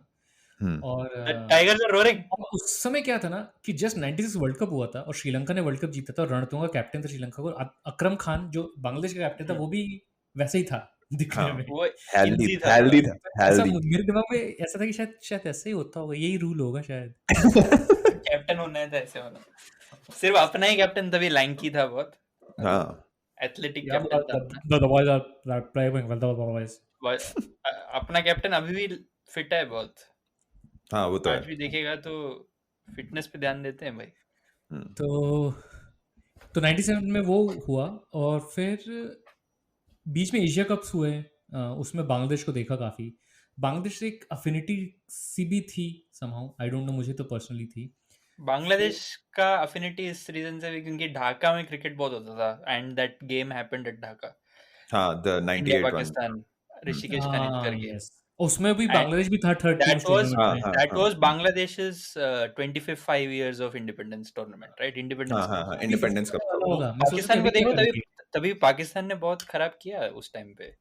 और टाइगर्स आर रोरिंग। उस समय क्या था ना कि जस्ट 96 वर्ल्ड कप हुआ था और श्रीलंका ने वर्ल्ड कप जीता था, और रणतुंगा कैप्टन था श्रीलंका को। अकरम खान जो बांग्लादेश का कैप्टन था, वो भी वैसे ही था दिखने में, वो हेल्दी था। मेरे दिमाग में ऐसा था कि शायद ऐसे ही होता होगा, यही रूल होगा शायद। कैप्टन होना है तो ऐसे होना, सिर्फ अपना ही कैप्टन, तभी लैंकी था बहुत, एथलेटिक कैप्टन था। अपना कैप्टन अभी भी फिट है बहुत, हाँ वो तो आज भी देखेगा तो फिटनेस पे ध्यान देते हैं भाई। तो 97 में वो हुआ, और फिर बीच में एशिया कप्स हुए, उसमें बांग्लादेश को देखा काफ़ी। बांग्लादेश से एक अफिनिटी सी भी थी समहाउ, आई डोंट नो, मुझे तो पर्सनली थी। बांग्लादेश का अफिनिटी इस रीजन से भी क्योंकि ढाका में क्रिकेट बहुत होता था, and that game happened at Dhaka. हाँ, द 98 पाकिस्तान, ऋषिकेश कानितकर गेम, उसमें भी बांग्लादेश भी था third team. That was Bangladesh's 25th 5 years of independence tournament, right? Independence Cup. Pakistan को देखो, तभी पाकिस्तान ने बहुत खराब किया उस टाइम पे।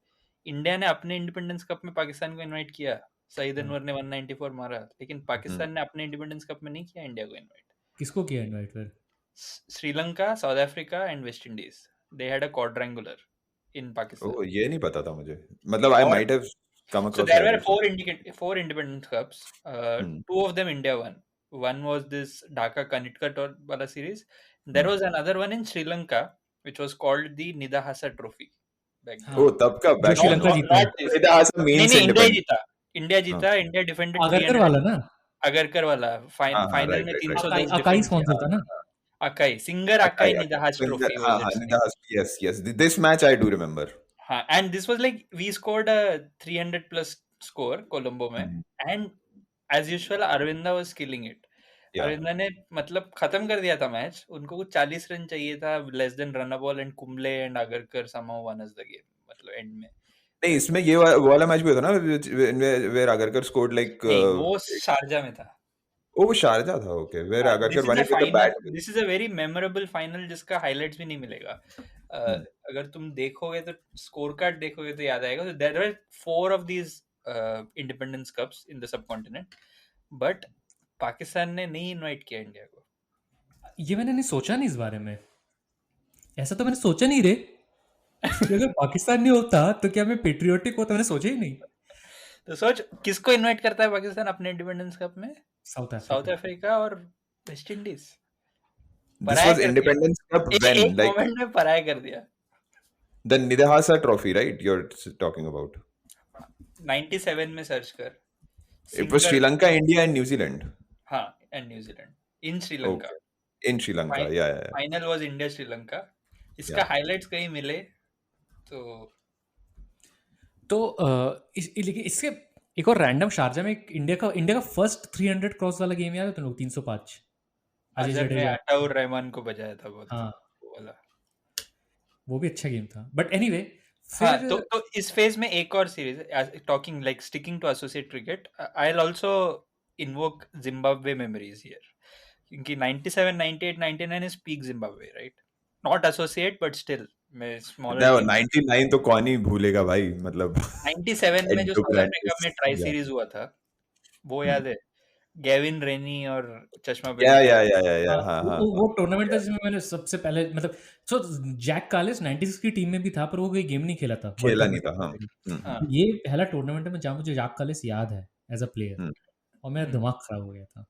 इंडिया ने अपने इंडिपेंडेंस कप में पाकिस्तान को इनवाइट किया, सईद अनवर ने 194 मारा, लेकिन पाकिस्तान ने अपने इंडिपेंडेंस कप में नहीं किया इंडिया को इनवाइट। किसको किया इनवाइट फिर? Sri Lanka, South Africa and West Indies, they had a quadrangular in Pakistan. Oh, ये नहीं पता था मुझे, मतलब I might have come across. So there were four independent cups. Two of them India won. One was this Dhaka Kanitkar wala series. There was another one in Sri Lanka, which was called the Nidahasa Trophy. Oh, तब का back Sri Lanka जीता। Nidahasa means India जीता. India defended. Agarkar वाला ना? अगरकर वाला final में 310 acai sponsor था ना? Acai, singer acai Nidahasa Trophy. Yes. This match I do remember. And this was like, we scored a 300 plus score Colombo में, and as usual Arvinda was killing it. Aravinda ने मतलब खत्म कर दिया था मैच, उनको कुछ 40 रन चाहिए था, less than run ball, and Kumble and Agarkar somehow won us the game, मतलब एंड में। नहीं, इसमें ये वाला मैच भी होता ना, where आगरकर scored like वो शारजा में था। वो शारजा था, okay, where Agarkar won it with the bat. This is a very memorable final जिसका हाइलाइट्स भी नहीं मिलेगा। अगर तुम देखोगे तो स्कोर कार्ड देखोगे तो याद आएगा। There were 4 of these independence cups in the subcontinent, but Pakistan ने नहीं इनवाइट किया इंडिया को। ये मैंने नहीं सोचा नहीं इस बारे में, ऐसा तो मैंने सोचा नहीं रे। अगर पाकिस्तान नहीं होता तो क्या मैं पेट्रियोटिक होता, मैंने सोचा ही नहीं। तो सोच किसको इनवाइट करता है पाकिस्तान अपने इंडिपेंडेंस कप में? South south Africa. अफ्रीका और वेस्ट इंडीज। This पराया was कर दिया Independence Cup when, एक like मोमेंट में पराया कर दिया। the Nidahasa Trophy, right? You're talking about. 97 में सर्च कर। It was Sri singer Lanka, India, and New Zealand. हाँ and New Zealand in Sri Lanka. Okay. In Sri Lanka, yeah. Final was India Sri Lanka. इसका Yeah. Highlights कहीं मिले तो लेकिन इससे एक और रैंडम शारजा में इंडिया का फर्स्ट 300 क्रॉस वाला गेम याद है तुम लोग? 305 अजय अजहर ने जडेजा। अताउर रहमान को बजाया था बहुत हाँ वो वाला। वो भी अच्छा गेम था, बट एनीवे हाँ फिर तो इस फेज में एक और series talking like sticking to associate cricket I will also invoke Zimbabwe memories here क्योंकि 97 98 99 is peak Zimbabwe right not associate but still मैं स्मॉलर No, 99 तो कौन ही भूलेगा भाई, मतलब 97 में जो साउथ अफ्रीका में ट्राई yeah. सीरीज हुआ था वो याद है? गेविन रेनी और चश्मा Yeah. हाँ. वो टूर्नामेंट था जिसमें मैंने सबसे पहले मतलब जैक कालिस 96 की टीम में भी था पर वो कोई गेम नहीं खेला था, खेला नहीं था। हाँ। ये पहला टूर्नामेंट है जहाँ मुझे जैक कालिस याद है एज अ प्लेयर और मेरा दिमाग खराब हो गया था,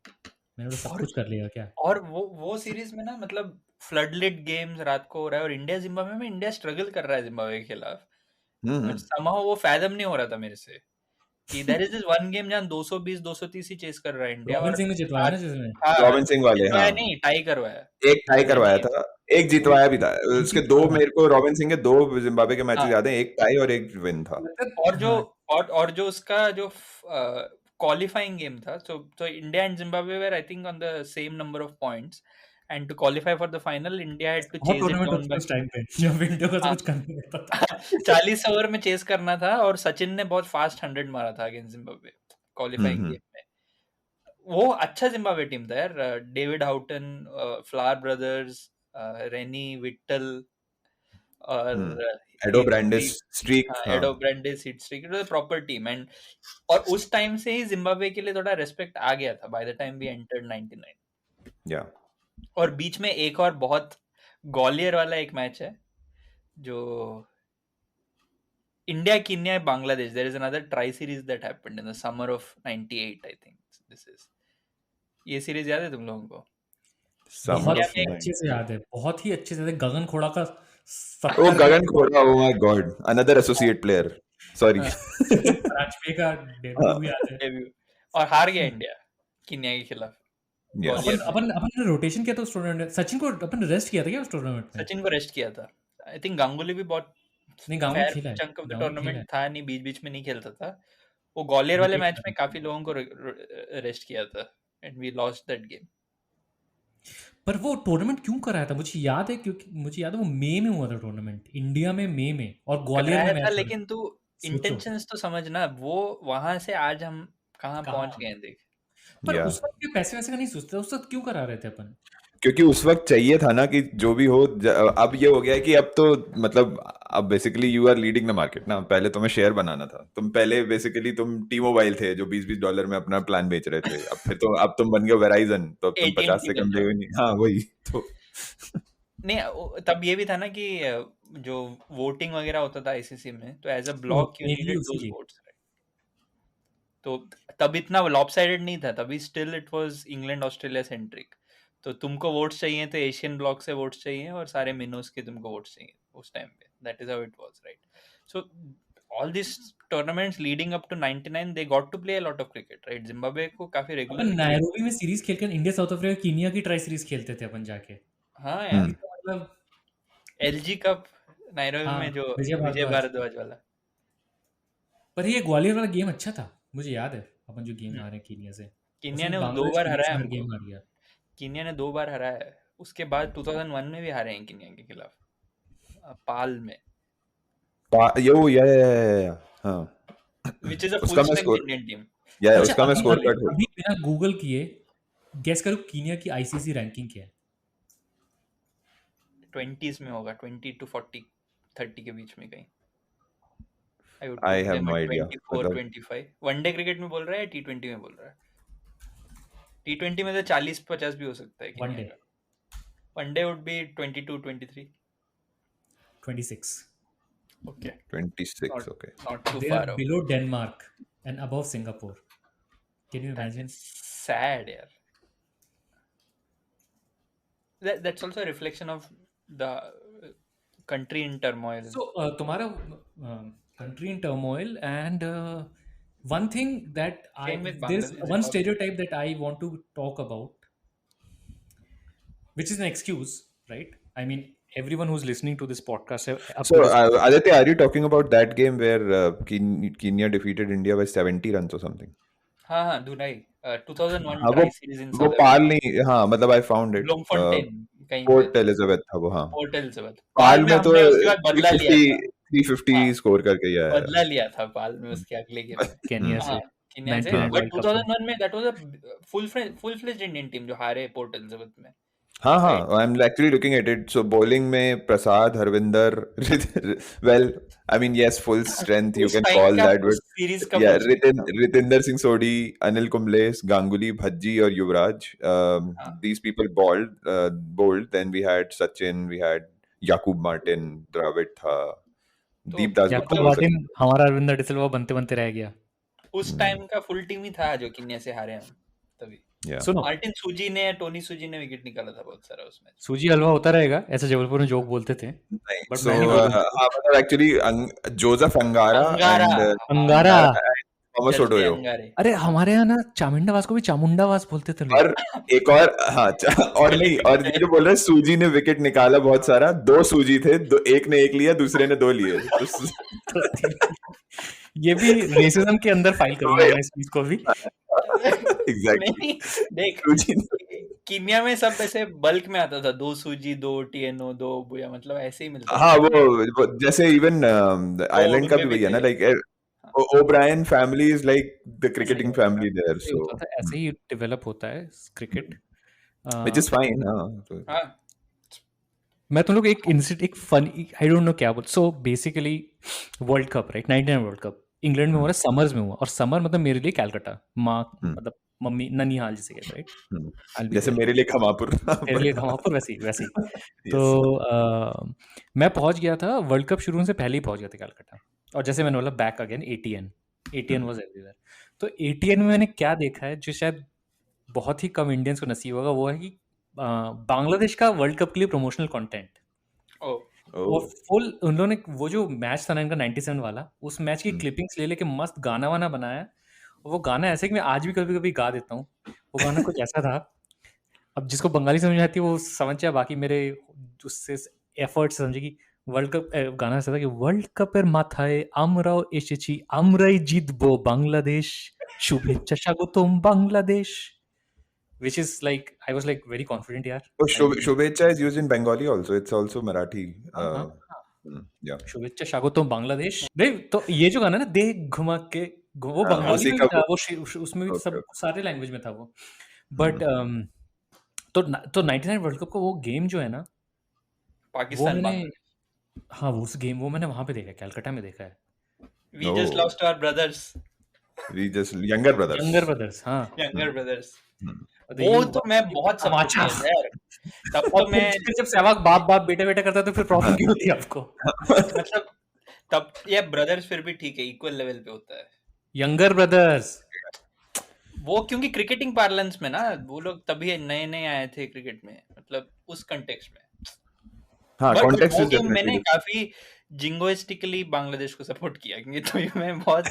मैंने तो सब कुछ कर लिया क्या। और वो सीरीज में ना मतलब फ्लडलिट गेम्स रात को हो रहा है और इंडिया जिम्बाब्वे में इंडिया स्ट्रगल कर रहा है जिम्बाब्वे के खिलाफ बट somehow वो फैदम नहीं हो रहा था मेरे से कि there is this one game जहां 220 230 ही चेस कर रहा है इंडिया। रॉबिन सिंह ने जितवाया ना जिसमें, रॉबिन सिंह वाले, जितवाया हाँ, नहीं टाई करवाया, एक टाई करवाया था, एक जितवाया भी था। उसके दो मेरे को रॉबिन सिंह के दो जिम्बाब्वे के मैचेस याद हैं, एक टाई और एक विन था। और जो उसका जो क्वालिफाइंग गेम था so India and Zimbabwe were I think on the same number of points and to qualify for the final India had to chase it down by उस टाइम पे जब इंडिया को कुछ करना पड़ता था 40 ओवर में चेस करना था और सचिन ने बहुत फास्ट 100 मारा था अगेंस्ट जिम्बाब्वे क्वालिफाइंग गेम में। वो अच्छा जिम्बाब्वे टीम था यार, David Houghton, Flower brothers, Rennie Whittall और Eddo Brandes Streak, Eddo Brandes hit Streak, it was a proper team and और उस टाइम से ही जिम्बाब्वे के लिए थोड़ा रिस्पेक्ट आ गया था by the time we entered 99। या और बीच में एक और बहुत ग्वालियर वाला एक मैच है जो India Kenya Bangladesh, there is another tri series that happened in the summer of 98 I think this is. ये सीरीज याद है तुम लोगों को? बहुत अच्छे से याद है, बहुत ही अच्छे से। गगन खोड़ा का oh Gagan Khoda, oh my god, another associate player, sorry, राजपे का डेब्यू भी याद है और हार गया इंडिया कीनिया के खिलाफ। अपन ने रोटेशन किया था उस टूर्नामेंट में, सचिन को अपन रेस्ट किया था क्या उस टूर्नामेंट में? सचिन को रेस्ट किया था, आई थिंक गांगुली भी बहुत नहीं गांव खेला है, चंक ऑफ द टूर्नामेंट था नहीं, बीच में नहीं खेलता था वो। ग्वालियर वाले मैच में काफी लोगों को रेस्ट किया था and we lost that game. पर वो टूर्नामेंट क्यों कराया था मुझे याद है, क्योंकि मुझे याद है वो मई में हुआ था टूर्नामेंट, इंडिया में मई में और ग्वालियर में मैच। लेकिन तू इंटेंशंस तो समझना, वो वहां से आज हम कहां पहुंच गए देख। पर उस वक्त के पैसे वैसे का नहीं सोचते, उस वक्त क्यों करा रहे थे अपन? क्योंकि उस वक्त चाहिए था ना कि जो भी हो, अब ये हो गया है कि अब तो मतलब अब basically you are leading the market ना। पहले तुम्हें शेयर बनाना था, तुम पहले बेसिकली तुम टी मोबाइल थे जो $20 में अपना प्लान बेच रहे थे, अब फिर तो अब तुम बन गए वेराइजन, तो अब तुम 50 से कम देगे नहीं। हाँ वही तो नहीं, तब ये भी था ना कि जो वोटिंग वगैरह होता था आईसीसी में, तो as a block you needed those votes, तो तब इतना लॉपसाइडेड नहीं था, तभी still it was England Australia centric. तो तुमको वोट्स चाहिए तो एशियन ब्लॉक से वोट्स चाहिए और सारे मिनोस के तुमको वोट्स चाहिए उस टाइम पे, that is how it was right. So all this tournaments leading up to 99 they got to play a lot of cricket right. Zimbabwe को काफी रेगुलर नायरोबी में सीरीज खेलकर इंडिया साउथ अफ्रीका कीनिया की tri series खेलते थे अपन जाके। हाँ यार, मतलब एलजी कप नायरोबी में जो विजय भारद्वाज वाला। पर ये ग्वालियर वाला गेम अच्छा था, मुझे याद है अपन जो गेम हारे कीनिया से। कीनिया ने 2 बार हराया हमको, कीनिया ने 2 बार हराया है। उसके बाद 2001 में भी हारे हैं कीनिया के खिलाफ पाल में, हाँ, which is a full strength Indian team। या उसका मैं स्कोर कार्ड अभी बिना गूगल किए गेस करो कीनिया की आईसीसी रैंकिंग क्या है? 20s में होगा, 20 to 40 30 के बीच में कहीं। I have no idea। 24 25 one day cricket में बोल रहा है, टी20 में बोल रहा है? टी20 में तो 40-50 भी हो सकता है। One day would be 22 23 26 okay 26 okay not too they far are below Denmark and above Singapore. Can you imagine? Sad, yeah. That's also a reflection of the country in turmoil. So, तुम्हारा country in turmoil, and one thing that Same with there's Bangladesh, one Zimbabwe. stereotype that I want to talk about, which is an excuse, right? I mean, everyone who's listening to this podcast up So, to this Aditya, are you talking about that game where Kenya defeated India by 70 runs or something? हाँ Dunai 2001 हाँ, tri series in वो south पाल नहीं, हाँ मतलब I found it, ब्लूमफॉन्टेन कहीं पे port Elizabeth था वो, हाँ पोर्ट एलिजाबेथ पाल पाल में में तो हमने उसके बाद बदला लिया था 350 हाँ स्कोर करके ही आया है। बदला लिया था पाल में उसके अगले गेम में Kenya से हाँ केन्या से 99 बट World Cup में। 2001 में that was a full fledged Indian team जो हारे पोर्ट एलिजाबेथ में हाँ हाँ, right I am actually looking at it. So bowling में Prasad, Harvinder, well I mean yes, full strength you उस कैन टाइम कॉल का दैट, उस बट सीरीज का yeah, full strength था Ritinder Singh Sodhi, Anil Kumble's, Ganguly, Bhajji or Yuvraj. हाँ These people bowled. Then we had Sachin, we had Yakub Martin, Dravid tha, तो Deep Das Yakub Gupta was Martin हमारा अरविंदर डिसिल्वा बनते बनते रह गया। उस time का फुल टीम ही था जो केन्या से हारे हम तभी yeah. सुनो, मार्टिन सूजी ने टोनी सूजी ने विकेट निकाला था बहुत सारा उसमें सूजी हलवा होता रहेगा, ऐसा जबलपुर में जोक बोलते थे, नहीं, बट so मैं नहीं बोलूंगा। मतलब actually Joseph Angara अंगारा and अंगारा, Thomas जर्सी Odoyo. अंगारे अरे हमारे यहाँ ना चामुंडावास को भी चामुंडावास बोलते थे लोग। और एक और, हाँ, और नहीं, और ये जो बोल रहे हैं सूजी ने विकेट निकाला बहुत सारा, 2 सूजी थे, एक ने 1 लिया, दूसरे ने 2 लिए, ये भी रेसिज्म के अंदर फाइल करूंगा मैं इस चीज को भी। एग्जैक्टली नहीं देख सूजी कीनिया में सब ऐसे बल्क में आता था 2 सूजी 2 टीएनओ 2 बुया मतलब ऐसे ही मिलता हाँ, था वो जैसे इवन आयरलैंड का में भी भी वही है ना, थे like O'Brien family is like the cricketing family there, ऐसे ही सो होता था, ऐसे ही डेवलप होता है क्रिकेट। Which is fine. हाँ मैं तुम लोग एक इंसिडेंट, एक फनी, आई डोंट नो क्या बोल, so basically world cup, right, 99 world cup England में हो रहा है, समर्स में हुआ, और समर मतलब मेरे लिए कैलकाटा, माँ मतलब मम्मी ननिहाल जिसे कहते हैं, राइट, जैसे मेरे लिए खमापुर, मेरे लिए धमापुर वैसे ही। तो मैं पहुंच गया था, वर्ल्ड कप शुरू होने से पहले ही पहुंच गया था कैलकाटा, और जैसे मैंने बोला back again ATN was everywhere. तो एटीएन में मैंने क्या देखा है जो शायद बहुत ही कम इंडियंस को नसीब होगा, वो है कि बांग्लादेश का वर्ल्ड कप के लिए प्रमोशनल कंटेंट, ओ वो फुल उन लोगों ने वो जो मैच था ना इनका 97 वाला, उस मैच की क्लिपिंग्स ले लेके मस्त गाना वाना बनाया, और वो गाना ऐसे कि मैं आज भी कभी कभी गा देता हूँ। वो गाना कुछ ऐसा था, अब जिसको बंगाली समझ में आती है वो समझ जाए, बाकी मेरे उससे एफर्ट समझे कि वर्ल्ड कप गाना ऐसा था कि वर्ल्ड कपर माथाয় আমরাও এসেছি আমরাই জিতবো বাংলাদেশ শুভেচ্ছা স্বাগতম Bangladesh, which is like I was like very confident yaar. Oh, Shubhecha is used in Bengali also. It's also Marathi. Yeah. शुभेच्छा स्वागतम बांग्लादेश। नहीं तो ये जो गाना ना देख घुमा के वो बंगाली उसी में का भी था, वो उसमें भी सब सारे लैंग्वेज में था वो, बट तो 99 वर्ल्ड कप का वो गेम जो है ना, वो पाकिस्तान मैंने, बांग्लादेश हाँ वो उस गेम वो मैंने वहां पे देखा है, कैलकाटा में देखा है। We just lost to our brothers We just younger brothers. Younger brothers, हाँ यंगर ब्रदर्स तो वो ये तो मैं बहुत तमाचा। सपोर्ट किया यार तब और तो मैं फिर जब सहवाग बाप बाप बेटा बेटा करता है तो फिर प्रॉब्लम क्यों होती है आपको? मतलब तब ये ब्रदर्स फिर भी ठीक है इक्वल लेवल पे होता है यंगर ब्रदर्स, वो क्योंकि क्रिकेटिंग पार्लेंस में ना वो लोग तभी नए नए आए थे क्रिकेट में मतलब उस कंटेक्स्ट में हाँ, बट context वो is गेम मैंने definitely काफी जिंगोइस्टिकली बांग्लादेश को सपोर्ट किया क्योंकि तो मैं बहुत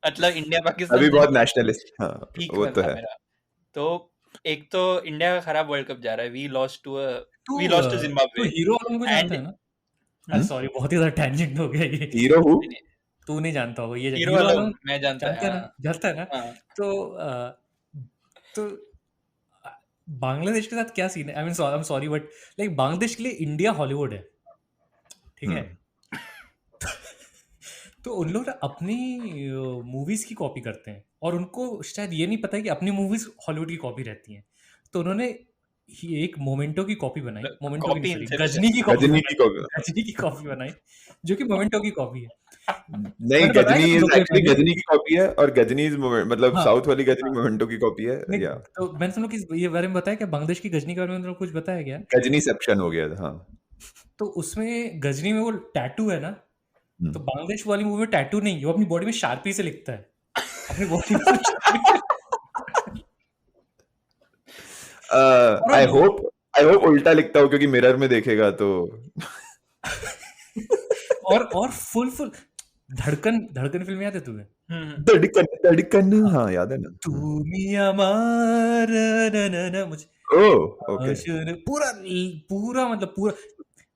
मतलब इंडिया पाकिस्तान अभी से बहुत नेशनलिस्ट, हाँ पीक वो में तो था है। मेरा तो एक तो इंडिया का खराब वर्ल्ड कप जा रहा है वी लॉस्ट टू तो जिम्बाब्वे हीरो वालों को जानता है ना? सॉरी बहुत ही ज्यादा टैंजेंट हो गया ये, हीरो हु तू नहीं जानता होगा ये हीरो वालों मैं जानता जानता है है ना, जानता है ना। हाँ। तो बांग्लादेश के साथ क्या सीन है, I mean sorry but like Bangladesh के लिए इंडिया हॉलीवुड है, ठीक है। तो उन लोग ना अपनी मूवीज की कॉपी करते हैं, और उनको शायद ये नहीं पता है कि अपनी मूवीज हॉलीवुड की कॉपी रहती हैं। तो उन्होंने एक मोमेंटो की कॉपी बनाई, मोमेंटो की नहीं, Inception। गजनी की कॉपी गजनी बनाई, की कॉपी, गजनी की कॉपी बनाई जो कि मोमेंटो की कॉपी है। नहीं मैंने बताया गजनी ना इज तुम लोग एक्चुअली को गजनी की कॉपी है, और गजनी इज मतलब हाँ, साउथ वाली गजनी मोमेंटो की कॉपी है। नहीं, या तो मैंने तुम लोग ये बारे में बताया क्या, बांग्लादेश की गजनी के बारे में तुम लोग कुछ बताया क्या? गजनी सेप्शन हो गया था, हाँ। तो उसमें गजनी में वो टैटू है ना, तो बांग्लादेश वाली मूवी में टैटू नहीं, वो अपनी बॉडी में शार्पी से लिखता है अपनी बॉडी में कुछ आई होप उल्टा लिखता हूँ क्योंकि मिरर में देखेगा तो और फुल धड़कन फिल्म याद है तुम्हें? धड़कन हाँ याद है ना. तुम्ही अमारा ना ना ना मुझे ओह ओके. आशुर पूरा मतलब पूरा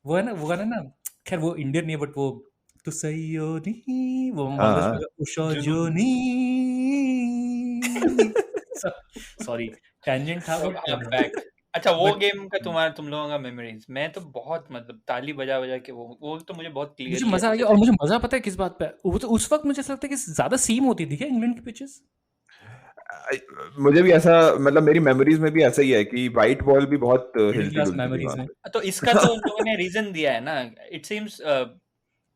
वो है ना, वो गाना ना, खैर वो इंडियन नहीं है बट वो तो सयोनी वो बांग्लादेश हाँ में उषा जोनी सॉरी टेंजेंट था बट बैक. अच्छा वो But- गेम का तुम लोगों का मेमोरीज, मैं तो बहुत मतलब ताली बजा बजा के वो तो मुझे बहुत मुझे क्लियरली मजा आ गया। और मुझे मजा पता है किस बात पे, वो तो उस वक्त मुझे ऐसा लगता है कि ज्यादा सीम होती थी क्या इंग्लैंड की पिचेस? मुझे भी ऐसा मतलब मेरी मेमोरीज में भी ऐसा ही है कि वाइट बॉल भी बहुत मिडिल हिलती क्लास डुलती थी मेमोरीज वहां में पे. तो इसका तो उन लोगों ने रीजन दिया है ना. It seems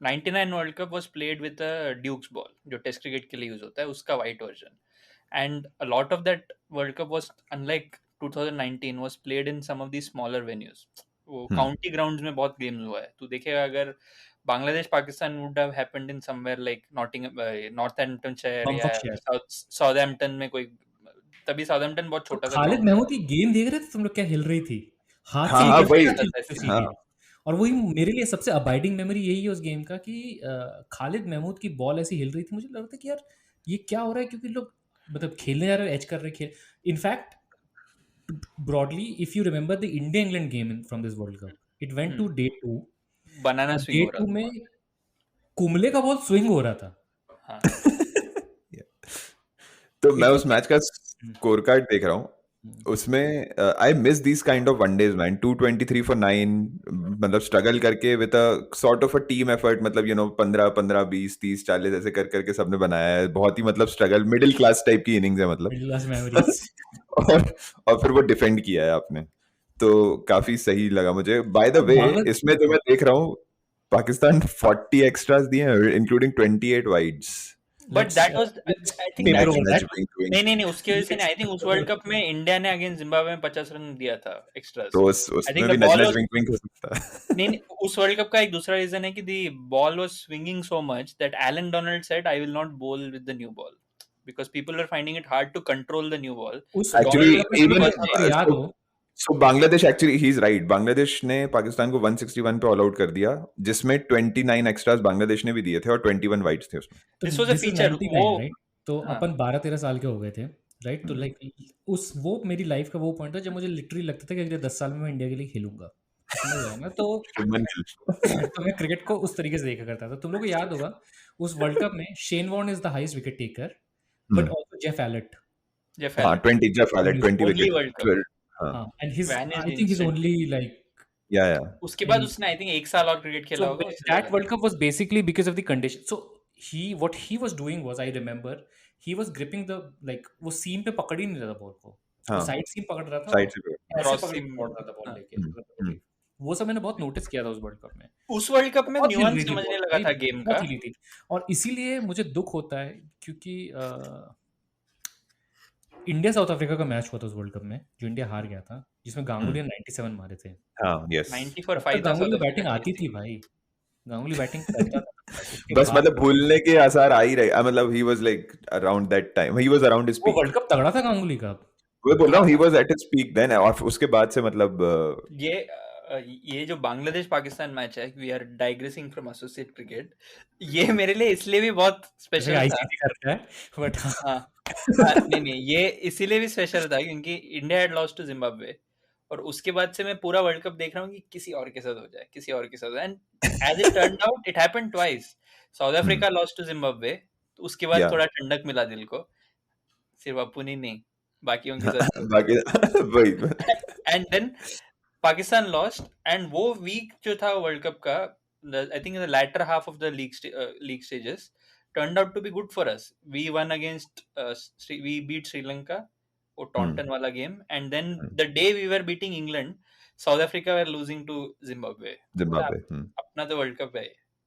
99 world cup was played with a Dukes ball, जो टेस्ट क्रिकेट के लिए यूज होता है, उसका white version. And a lot of that world cup was unlike 2019 was played in some of the smaller venues. वो county grounds में बहुत games हुआ है. तू देखेगा अगर Bangladesh Pakistan would have happened in somewhere like Northamptonshire या Buckinghamshire। साउथहैम्पटन में कोई, तभी साउथहैम्पटन बहुत तो छोटा सा खालिद ग्राउंड महमूद की गेम देख रहे थे तुम लोग? क्या हिल रही थी हाथ हाँ से हाँ हिल वही रही थी उसी हाँ गेम। और वही मेरे लिए सबसे अबाइडिंग मेमोरी यही है उस गेम का कि खालिद महमूद की बॉल ऐसी हिल रही थी, मुझे लग रहा था कि यार ये क्या हो रहा है, क्योंकि लोग मतलब खेलने जा रहे, एज कर रहे खेल। In fact broadly, if you remember the India England game from this World Cup, it went to day 2. बनाना और स्विंग day हो 2 रहा में कुंबले का बॉल स्विंग हो रहा था। था. हाँ. तो मैं It उस was मैच का स्कोर कार्ड देख रहा हूँ. उसमें I miss this kind of one-days man. 223 for 9 मतलब स्ट्रगल करके with a sort of a team effort, मतलब 15 15 20 30 40 ऐसे कर करके सबने बनाया है. बहुत ही मतलब स्ट्रगल मिडिल क्लास टाइप की इनिंग्स है मतलब. middle class memories। और फिर वो डिफेंड किया है आपने, तो काफी सही लगा मुझे. बाय द वे बांग्लादेश इसमें तो मैं देख रहा हूँ पाकिस्तान 40 एक्स्ट्रास दिए हैं including 28 wides. But that was I think paper that over that। नहीं उसके वजह से नहीं. आई थिंक उस वर्ल्ड कप में इंडिया ने अगेंस्ट जिम्बाब्वे में 50 रन दिया था एक्स्ट्रास. तो आई उसमें थिंक भी the ball Nach was wing wing हो सकता है. नहीं, उस वर्ल्ड कप का एक दूसरा रीजन है कि the ball was swinging so much that Allan Donald said I will not bowl with the new ball because people are finding it hard to control the new ball. उस Actually, World Cup में even अगर याद हो so Bangladesh actually he's right. Bangladesh ने पाकिस्तान को 161 पे all out कर दिया, जिसमें 29 एक्स्ट्रास बांग्लादेश ने भी दिए थे और 21 वाइड्स थे उसमें. तो This was a this is feature. 99, वो right? तो हाँ. अपन 12-13 साल के हो गए थे, राइट? तो लाइक उस वो मेरी लाइफ का वो पॉइंट था जब मुझे लिटरली लगता था कि अगले 10 साल में मैं इंडिया के लिए खेलूंगा, समझ रहे हो ना? तो मैं क्रिकेट को उस तरीके से देखा करता था. तुम लोग को याद होगा उस वर्ल्ड कप में Shane Warne is the highest wicket taker, but also Geoff Allott. Jeff हाँ, Allen. 20 Jeff Allen, 20 Only wicket. World Cup. हाँ, And his Van is I think he's instant. only like yeah. उसके बाद उसने I think एक साल और cricket खेला so होगा. उससे that ज्यादा. World Cup was basically because of the condition. So what he was doing was, I remember he was gripping the like वो सीम पे पकड़ ही नहीं रहा था बॉल को, वो हाँ. साइड सीम पकड़ रहा था, Side से ऐसे Cross पकड़ seam. पकड़ रहा था बॉल हाँ. लेके. वो सब मैंने बहुत नोटिस किया था उस वर्ल्ड कप में. उस वर्ल्ड कप में बहुत हिल न्यूआंस रही थी समझने बॉल लगा भाई, था गेम का. बहुत हिली थी. और इसीलिए मुझे दुख होता है क्योंकि इंडिया साउथ अफ्रीका का मैच हुआ था उस वर्ल्ड कप में जो इंडिया हार गया था, जिसमें गांगुली ने 97 मारे थे. हाँ, yes. 90 for तब 5 तक था गांगुली साउथ को बैटिंग अफ्रीका आती की. थी भाई, गांगुली बैटिंग करता था. उसके बस बाद मतलब भूलने के आसार आ ही रहे. मतलब he was like around that time. He was around his वो peak. वर्ल्ड कप तगड़ा था गांगुली का. वो बोल रहा हूँ, he was at his peak then. और उसके बाद से मतलब ये जो बांग्लादेश पाकिस्तान मैच है, we are digressing from associate cricket, ये मेरे लिए इसलिए भी बहुत स्पेशल था. आईसीसी करता है बट हाँ. नहीं ये इसीलिए भी स्पेशल था क्योंकि India had lost to Zimbabwe और उसके बाद से मैं पूरा वर्ल्ड कप देख रहा हूँ कि किसी और के साथ हो जाए, किसी और के साथ. And as it turned out it happened twice. South Africa lost to Zimbabwe, तो उसके बाद Yeah. थोड़ा ठंडक मिला दिल को, सिर्फ अपुनी नहीं बाकियों के साथ. बाकी वही. And then Pakistan lost and वो वीक जो था वर्ल्ड कप का, I think in the latter half of the league stages turned out to be good for us. We won against we beat Sri Lanka or Taunton wala game, and then the day we were beating England, South Africa were losing to Zimbabwe. अपना तो world cup है.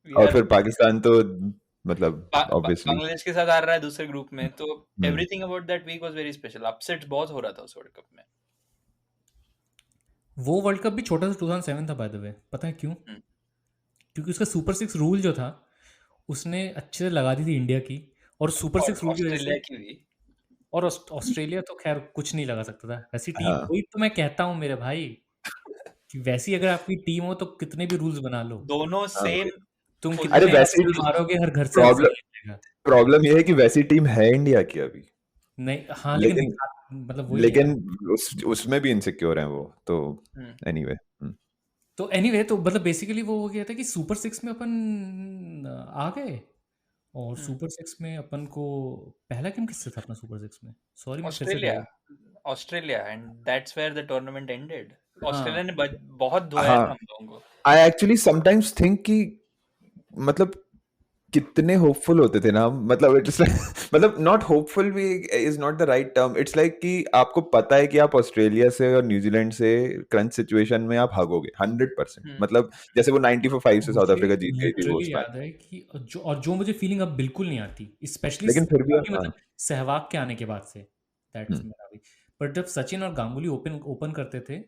और फिर पाकिस्तान तो मतलब obviously Bangladesh के साथ आ रहा है दूसरे ग्रुप में, तो everything about that week was very special. Upsets बहुत हो रहा था उस वर्ल्ड कप में. वो वर्ल्ड कप भी छोटा सा 2007 था बाय द वे. पता है क्यों? क्योंकि उसका सुपर 6 रूल जो था उसने अच्छे से लगा दी थी इंडिया की, और सुपर और 6 रूल की वजह ऑस्ट्रेलिया से, की भी। और ऑस्ट्रेलिया तो खैर कुछ नहीं लगा सकता था वैसी टीम। हाँ वही तो मैं कहता हूँ मेरे भाई कि वैसी अगर आपकी टीम हो तो कितने भी रूल्स बना लो, दोनों हाँ सेम भाई। तुम अरे कितने वैसी गोल मारोगे, हर घर से प्रॉब्लम रिजल्ट निकलेगा। प्रॉब्लम ये है कि वैसी टीम है इंडिया की अभी, नहीं हाँ, लेकिन लेकिन मतलब वही है। उसमें भी इनसिक्योर हैं वो तो। एनीवे तो एनीवे तो मतलब बेसिकली वो हो गया था कि सुपर 6 में अपन आ गए, और सुपर 6 में अपन को पहला गेम किससे था अपना सुपर 6 में? सॉरी मैं फिर से Australia divert. Australia and that's where the tournament ended. हाँ ऑस्ट्रेलिया ने बहुत धोया हाँ था हम लोगों को। आई एक्चुअली समटाइम्स थिंक कि मतलब कितने होपफुल होते थे ना हम, मतलब इट्स मतलब नॉट होपफुल भी is not the right term, it's like कि आपको पता है कि आप ऑस्ट्रेलिया से और न्यूजीलैंड से क्रंच सिचुएशन में आप भागोगे 100%, मतलब जैसे वो 95 से साउथ मुझे अफ्रीका जीत गई थी वो उस लिटरली मैच, याद है कि जो मुझे फीलिंग अब बिल्कुल नहीं आती, स्पेशली लेकिन फिर भी अभी हाँ मतलब सहवाग के आने के बाद से, दैट्स हम्म, मेरा भी। बट जब सचिन और गांगुली ओपन ओपन करते थे,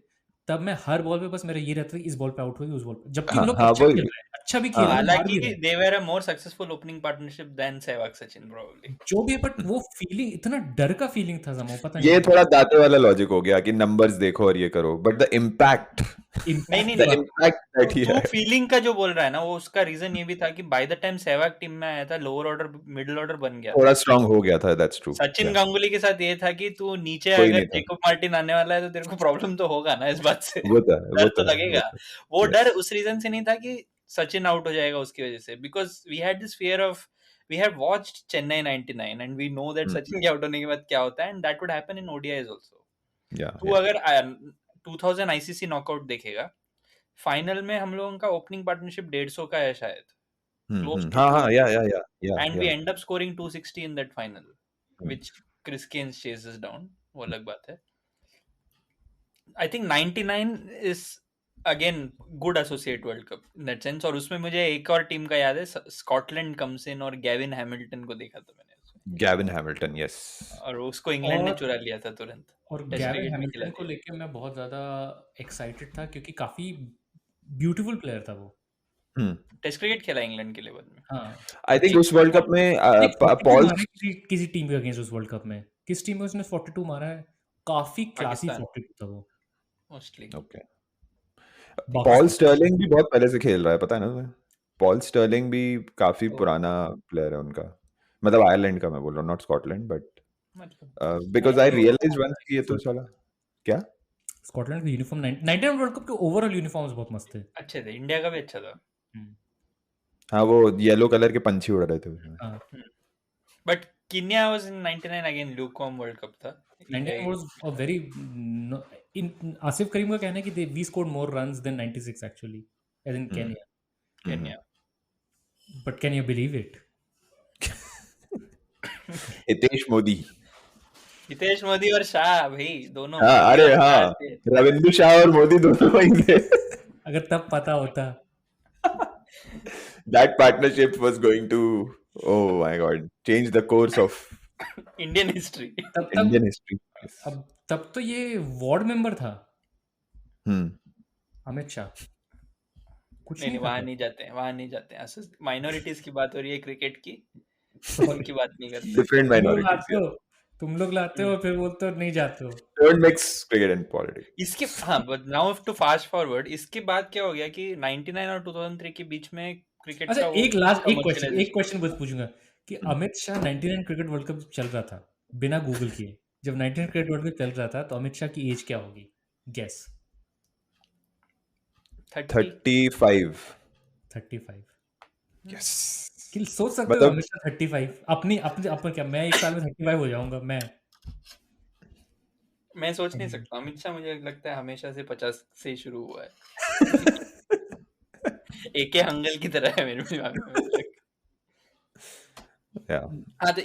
तब मैं हर बॉल पे बस मेरा ये रहता था कि इस बॉल पे आउट होगी, उस बॉल पे, जबकि वो हाँ लोग हाँ अच्छा वही खेल रहे हैं, अच्छा भी खेल हाँ रहे हैं, हार हालांकि भी रहे हैं, they were a more successful opening partnership than Sehwag Sachin probably. जो भी है, बट वो फीलिंग, इतना डर का फीलिंग था समो, पता नहीं ये क्यों। थोड़ा दाते वाला लॉजिक हो गया कि नंबर्स देखो और ये करो, बट द इम्पैक्ट नहीं नहीं इम्पैक्ट द की नहीं, बात इम्पैक्ट दैट ही तू है। फीलिंग का जो बोल रहा है ना, वो उसका रीजन ये भी था कि bye the time Sehwag team में आया था, लोअर ऑर्डर मिडिल ऑर्डर बन गया था। थोड़ा स्ट्रांग हो गया था, दैट्स ट्रू, सचिन या गांगुली के साथ ये था कि तू नीचे कोई अगर नहीं था, जेकोब मार्टिन आने वाला है तो तेरे को प्रॉब्लम तो होगा ना इस बात से। वो था डर वो तो था वो लगेगा। था, वो डर यस उस रीजन से नहीं था कि सचिन आउट हो जाएगा उसकी वजह से, because we had this fear of, we had watched Chennai 99 and we know that Sachin के आउट होने के बाद क्या होता है, and that would happen in ODIs also. या तू अगर 2000 आईसीसी नॉकआउट देखेगा, फाइनल में हम लोगों का ओपनिंग पार्टनरशिप 150 का है शायद, क्लोज टू हाँ हाँ 200, या and we end up scoring 260 in that final, which Chris Gaines chases down. वो अलग बात है। I think 99 is again good associate World Cup in that sense, और उसमें मुझे एक और टीम का याद है, स्कॉटलैंड कम्स इन, और गैविन हैमिल्टन को देखा था मैंने उसमें, गैविन हैमिल्टन, यस और उसको इंग्लैंड ने और चुरा लिया था तुरंत, और टेस्ट गैविन क्रिकेट में खिला हैमिल्टन को दिया। लेके मैं बहुत ज़्यादा एक्साइटेड था, क्योंकि काफ़ी ब्यूटीफुल प्लेयर था वो। टेस्ट क्रिकेट खेला इंग्लैंड के लिए बाद में। हाँ, आई थिंक उस वर्ल्ड कप में 42 पॉल मारा है किसी टीम के अगेंस्ट उस वर्ल्ड कप में, किस टीम में उसने 42 मारा है, काफ़ी क्लासी पाकिस्तान 42 था वो। मोस्टली। ओके, बाकी पॉल स्टर्लिंग भी बहुत पहले से खेल रहा है, पता है ना तुम्हें? पॉल स्टर्लिंग भी काफी पुराना प्लेयर है उनका, मतलब आयरलैंड का मैं बोल रहा हूँ, नॉट स्कॉटलैंड, बट मतलब बिकॉज आई रियलाइज वंस कि ये तो साला क्या स्कॉटलैंड का यूनिफॉर्म 99 वर्ल्ड कप के ओवरऑल यूनिफॉर्म्स बहुत मस्त थे। अच्छे थे, इंडिया का भी अच्छा था। हाँ वो येलो कलर के पंछी उड़ रहे थे उसमें। हाँ, but Kenya was in 99 again, ल्यूकॉम world cup था। 99 was a very in Asif करीम का कहना है कि we scored more runs than 96 actually, as in Kenya. Kenya. But can you believe it? Hitesh Modi, Hitesh Modi और शाह भाई दोनों हाँ मोदी अरे और हाँ, शाह थे। रविंद्र शाह और मोदी दोनों वहीं थे। अगर तब पता होता। That partnership was going to, oh my god, change the course of Indian history. तब Indian history. Yes. अब तब तो ये वार्ड मेंबर था हम्म अमित शाह, कुछ नहीं नहीं वहां था। नहीं जाते हैं, वहां नहीं जाते हैं। माइनॉरिटीज की बात हो रही है क्रिकेट की, उनकी बात नहीं करते। Different तुम लोग minorities. लाते हो, तुम लोग लाते हो, फिर बोलते हो नहीं जाते हो। Don't mix cricket and politics. इसके हाँ, but now to fast forward, इसके बाद क्या हो गया कि 99 और 2003 के बीच में क्रिकेट अच्छा, का वो एक commercialization। क्वेश्चन बस पूछूंगा कि Amit Shah 99 cricket world cup चल रहा था, बिना गूगल किए, जब 99 क्रिकेट वर्ल्ड कप चल रहा था तो अमित शाह की एज क्या होगी? गेस। 30 35. 35। Yes. कि सोच सकते हो मतलब अमित शाह 35, अपनी अपने अपन क्या, मैं एक साल में 35 हो जाऊंगा मैं। मैं सोच नहीं सकता। अमित शाह मुझे लगता है हमेशा से 50 से ही शुरू हुआ है। एके हंगल की तरह है मेरे दिमाग में अभी तक। yeah. हाँ, तो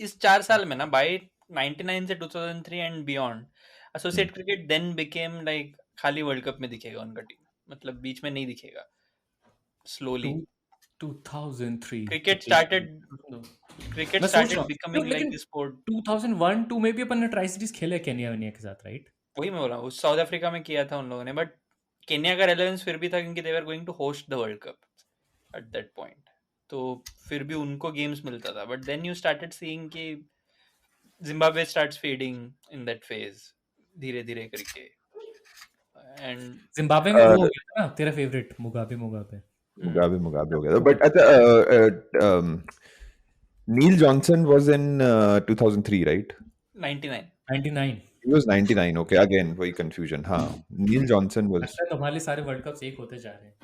इस 4 साल में ना, बाय 99 से 2003 and beyond, associate cricket then became like खाली वर्ल्ड कप में दिखेगा उनका टीम, मतलब बीच में नहीं दिखेगा। स्लोली 2003 क्रिकेट स्टार्टेड मैं सोच रहा हूँ बिकमिंग लाइक द स्पोर्ट। 2001-2 में भी अपन ने ट्राई सीरीज खेले केन्या वेनिया के साथ, राइट? वही मैं बोल रहा हूँ, उस साउथ अफ्रीका में किया था उन लोगों ने, बट केन्या का रेलेवेंस फिर भी था क्योंकि they were going to host the world cup at that point. तो फिर भी उनको गेम्स मिलता था, but then you started seeing कि Zimbabwe starts fading in that phase धीरे धीरे करके, एंड जिम्बाब्वे में वो हो गया था ना तेरा फेवरेट मुगाबे मुगाबे हो गया था. But Neil Johnson was in 2003, right? 99 99. He was 99. Okay, again वही confusion. हाँ, Neil Johnson was लगता है तुम्हारे सारे वर्ल्ड कप्स एक होते जा रहे हैं,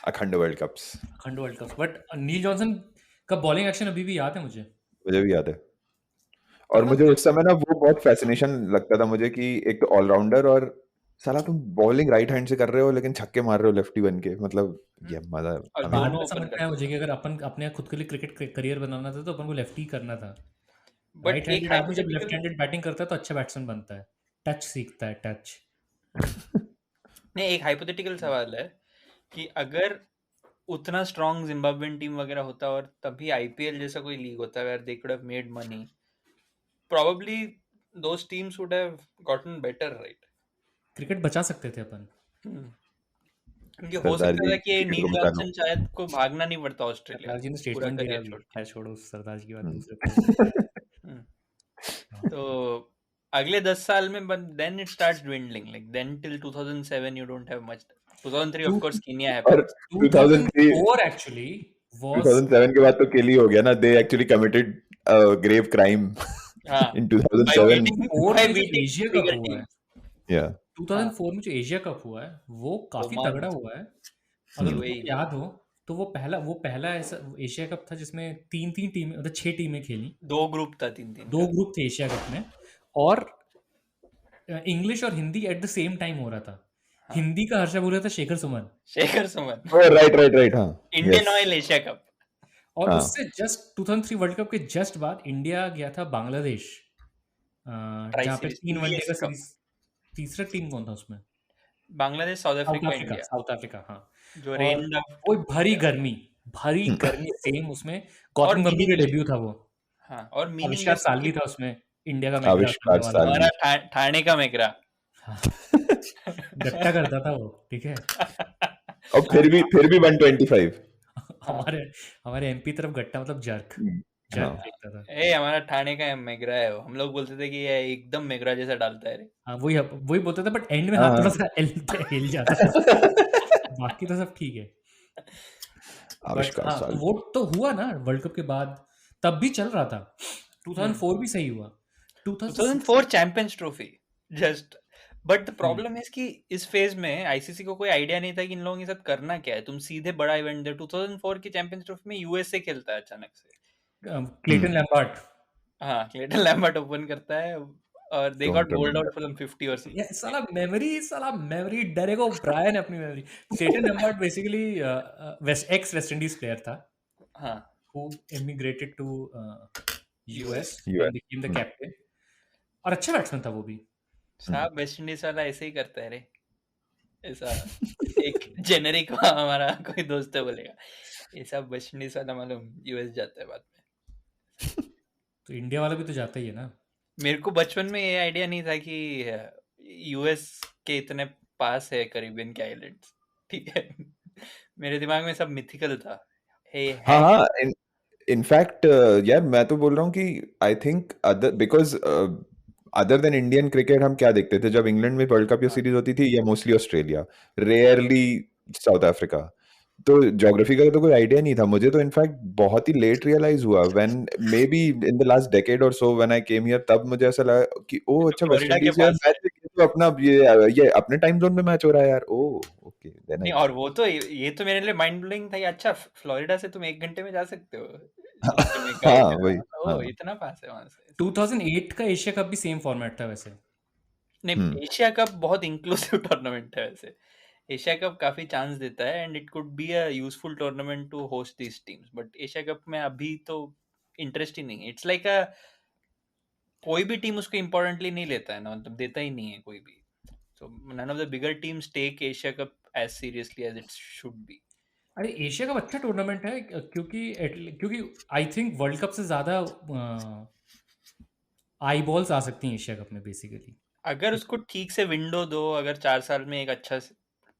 अखंड वर्ल्ड कप्स. अखंड world cups. But nil Johnson का बॉलिंग एक्शन अभी भी याद है मुझे. मुझे भी याद है. और मुझे उस समय ना वो बहुत फैसिनेशन लगता था मुझे कि एक तो ऑलराउंडर और साला तुम बॉलिंग राइट हैंड से कर रहे हो लेकिन छक्के मार रहे हो लेफ्टी बन के. मतलब ये मजा. और बाद दोनों में ओपन समझ में करते आया मुझे कि अगर अपन अपने खुद के लिए क्रिकेट करियर बनाना था तो अपन को लेफ्टी करना था. बट राइट एक हैंडेड आदमी जब लेफ्ट hypothetical हैंडेड बैटिंग करता है तो अच्छा बैट्समैन बनता है, टच सीखता है, टच. नहीं, एक हाइपोथेटिकल सवाल है कि अगर उतना स्ट्रॉन्ग जिम्बाब्वेन टीम वगैरह होता और तभी आईपीएल जैसा कोई लीग होता where they could have made money, probably those teams would have gotten better, right? Cricket बचा सकते थे अपन. क्योंकि हो सरदार सकता जी था कि क्रिकेट नील को बचा लो. जॉनसन शायद को भागना नहीं पड़ता ऑस्ट्रेलिया सरदार जी ने पूरा स्टेटमेंट दिया. करियर छोड़ है, छोड़ो सरदार जी की बात, हम्म. दूसरे पे. के. तो अगले 10 साल में but then it starts dwindling, like then till 2007 you don't have much. 2003 of course Kenya और happened. 2003 2004 actually was 2007 के बाद तो केली हो गया ना. They actually committed a grave crime हाँ, in by 2007. beating और by जो beating एशिया कप bigger हुआ है, teams. Yeah. 2004 में जो एशिया कप हुआ है वो काफी ओमान तगड़ा से. हुआ है. अगर वही. तुमको याद हो तो वो पहला ऐसा एशिया कप था जिसमें तीन टीमें, मतलब 6 टीमें खेली. 2 ग्रुप था 3-3 2 का. ग्रुप थे एशिया कप में और इंग्लिश और Hindi at the same time हो रहा था. हिंदी का हर्षा बोल रहा था शेखर सुमन, शेखर सुमन. Oh, right. हाँ. Indian Yes. Oil Asia cup. और हाँ. उससे जस्ट 2003 वर्ल्ड कप के जस्ट बाद इंडिया गया था बांग्लादेश, जहाँ पे सीरीज, 3 वनडे TVS का कप. सीरीज. तीसरा टीम कौन था उसमें? Bangladesh, south Africa, India. South Africa. हाँ. जो और रेन वो भरी गर्मी सेम उसमें गौतम गंभीर का डेब्यू था वो. हाँ, और आविष्कार मीनिंगलेस सालवी था उसमें, इंडिया का मैग्रा आविष्कार करने वाला. सालवी. हमारा ठाणे का मेगरा. गट्टा करता था वो, ठीक है. और फिर भी 125. हमारे एमपी तरफ गट्टा मतलब जर्क हाँ. फेंकता था. ए हमारा ठाणे का मेगरा है वो. हम लोग बोलते थे कि ये एकदम मेगरा जैसा डालता है रे. हाँ, वही बोलता था, बट एंड में हाँ. हाथ थोड़ा सा हिल जाता था. बाकी तो सब ठीक है. बट आविष्कार हाँ, सालवी. वो तो हुआ ना वर्ल्ड कप के बाद, तब भी चल रहा था. 2004 भी सही हुआ. 2004 champions trophy just. But the problem है कि इस फेज में आईसीसी को कोई आइडिया नहीं था कि इन लोगों के साथ करना क्या है. तुम सीधे बड़ा इवेंट दे. 2004 की चैंपियंस ट्रॉफी में यूएसए खेलता है अचानक से. Clayton Lambert. हाँ, क्लेटन लैम्बार्ट ओपन करता है और they got bowled out from 50 और ये साला मेमोरी डरेगो ब्रायन अपनी memory. Clayton Lambert basically ex West Indies player था. हाँ, who immigrated to US US. and became the captain. और अच्छा बैट्समैन था वो भी. साहब वेस्ट इंडीज वाला ऐसे ही करता है रे. ऐसा एक जेनेरिक हमारा कोई दोस्त है बोलेगा ये सब वेस्ट इंडीज वाला मालूम यूएस जाता है बाद में. तो इंडिया वाला भी तो जाता ही है ना. मेरे को बचपन में ये आइडिया नहीं था कि यूएस के इतने पास है कैरिबियन के आइलैंड्स. ठीक है, मेरे दिमाग में सब मिथिकल था. हाँ. इनफैक्ट यार मैं तो बोल रहा हूँ कि I think because other than Indian cricket हम क्या देखते थे जब इंग्लैंड में वर्ल्ड कप या सीरीज होती थी, या mostly Australia, rarely south Africa. तो ज्योग्राफी का तो कोई आइडिया नहीं था मुझे. तो इनफैक्ट बहुत ही लेट रियलाइज हुआ when may be in the last decade और so when I came here, तब मुझे ऐसा लगा कि ओ अच्छा वेस्ट इंडीज यार मैच तो अपना ये अपने टाइम जोन में मैच हो रहा है यार. ओ ओके देन नहीं. और वो तो ये तो मेरे लिए माइंड ब्लोइंग था. अच्छा, फ्लोरिडा से तुम 1 घंटे में जा सकते हो. हाँ वही. ओ इतना पास है वहां से. 2008 का एशिया कप भी सेम फॉर्मेट था वैसे. नहीं, एशिया कप बहुत इंक्लूसिव टूर्नामेंट है वैसे. एशिया कप काफी चांस देता है and it could be a useful tournament to host these teams. But Asia cup में अभी तो इंटरेस्ट ही नहीं है. इट्स लाइक कोई भी टीम उसको इम्पोर्टेंटली नहीं लेता है ना, मतलब देता ही नहीं है कोई भी. So none of the bigger teams take Asia cup as seriously as it should be. अरे एशिया कप अच्छा टूर्नामेंट है क्योंकि आई थिंक वर्ल्ड कप से ज्यादा आई बॉल्स आ सकती हैं एशिया कप में बेसिकली. अगर उसको ठीक से विंडो दो, अगर 4 साल में एक अच्छा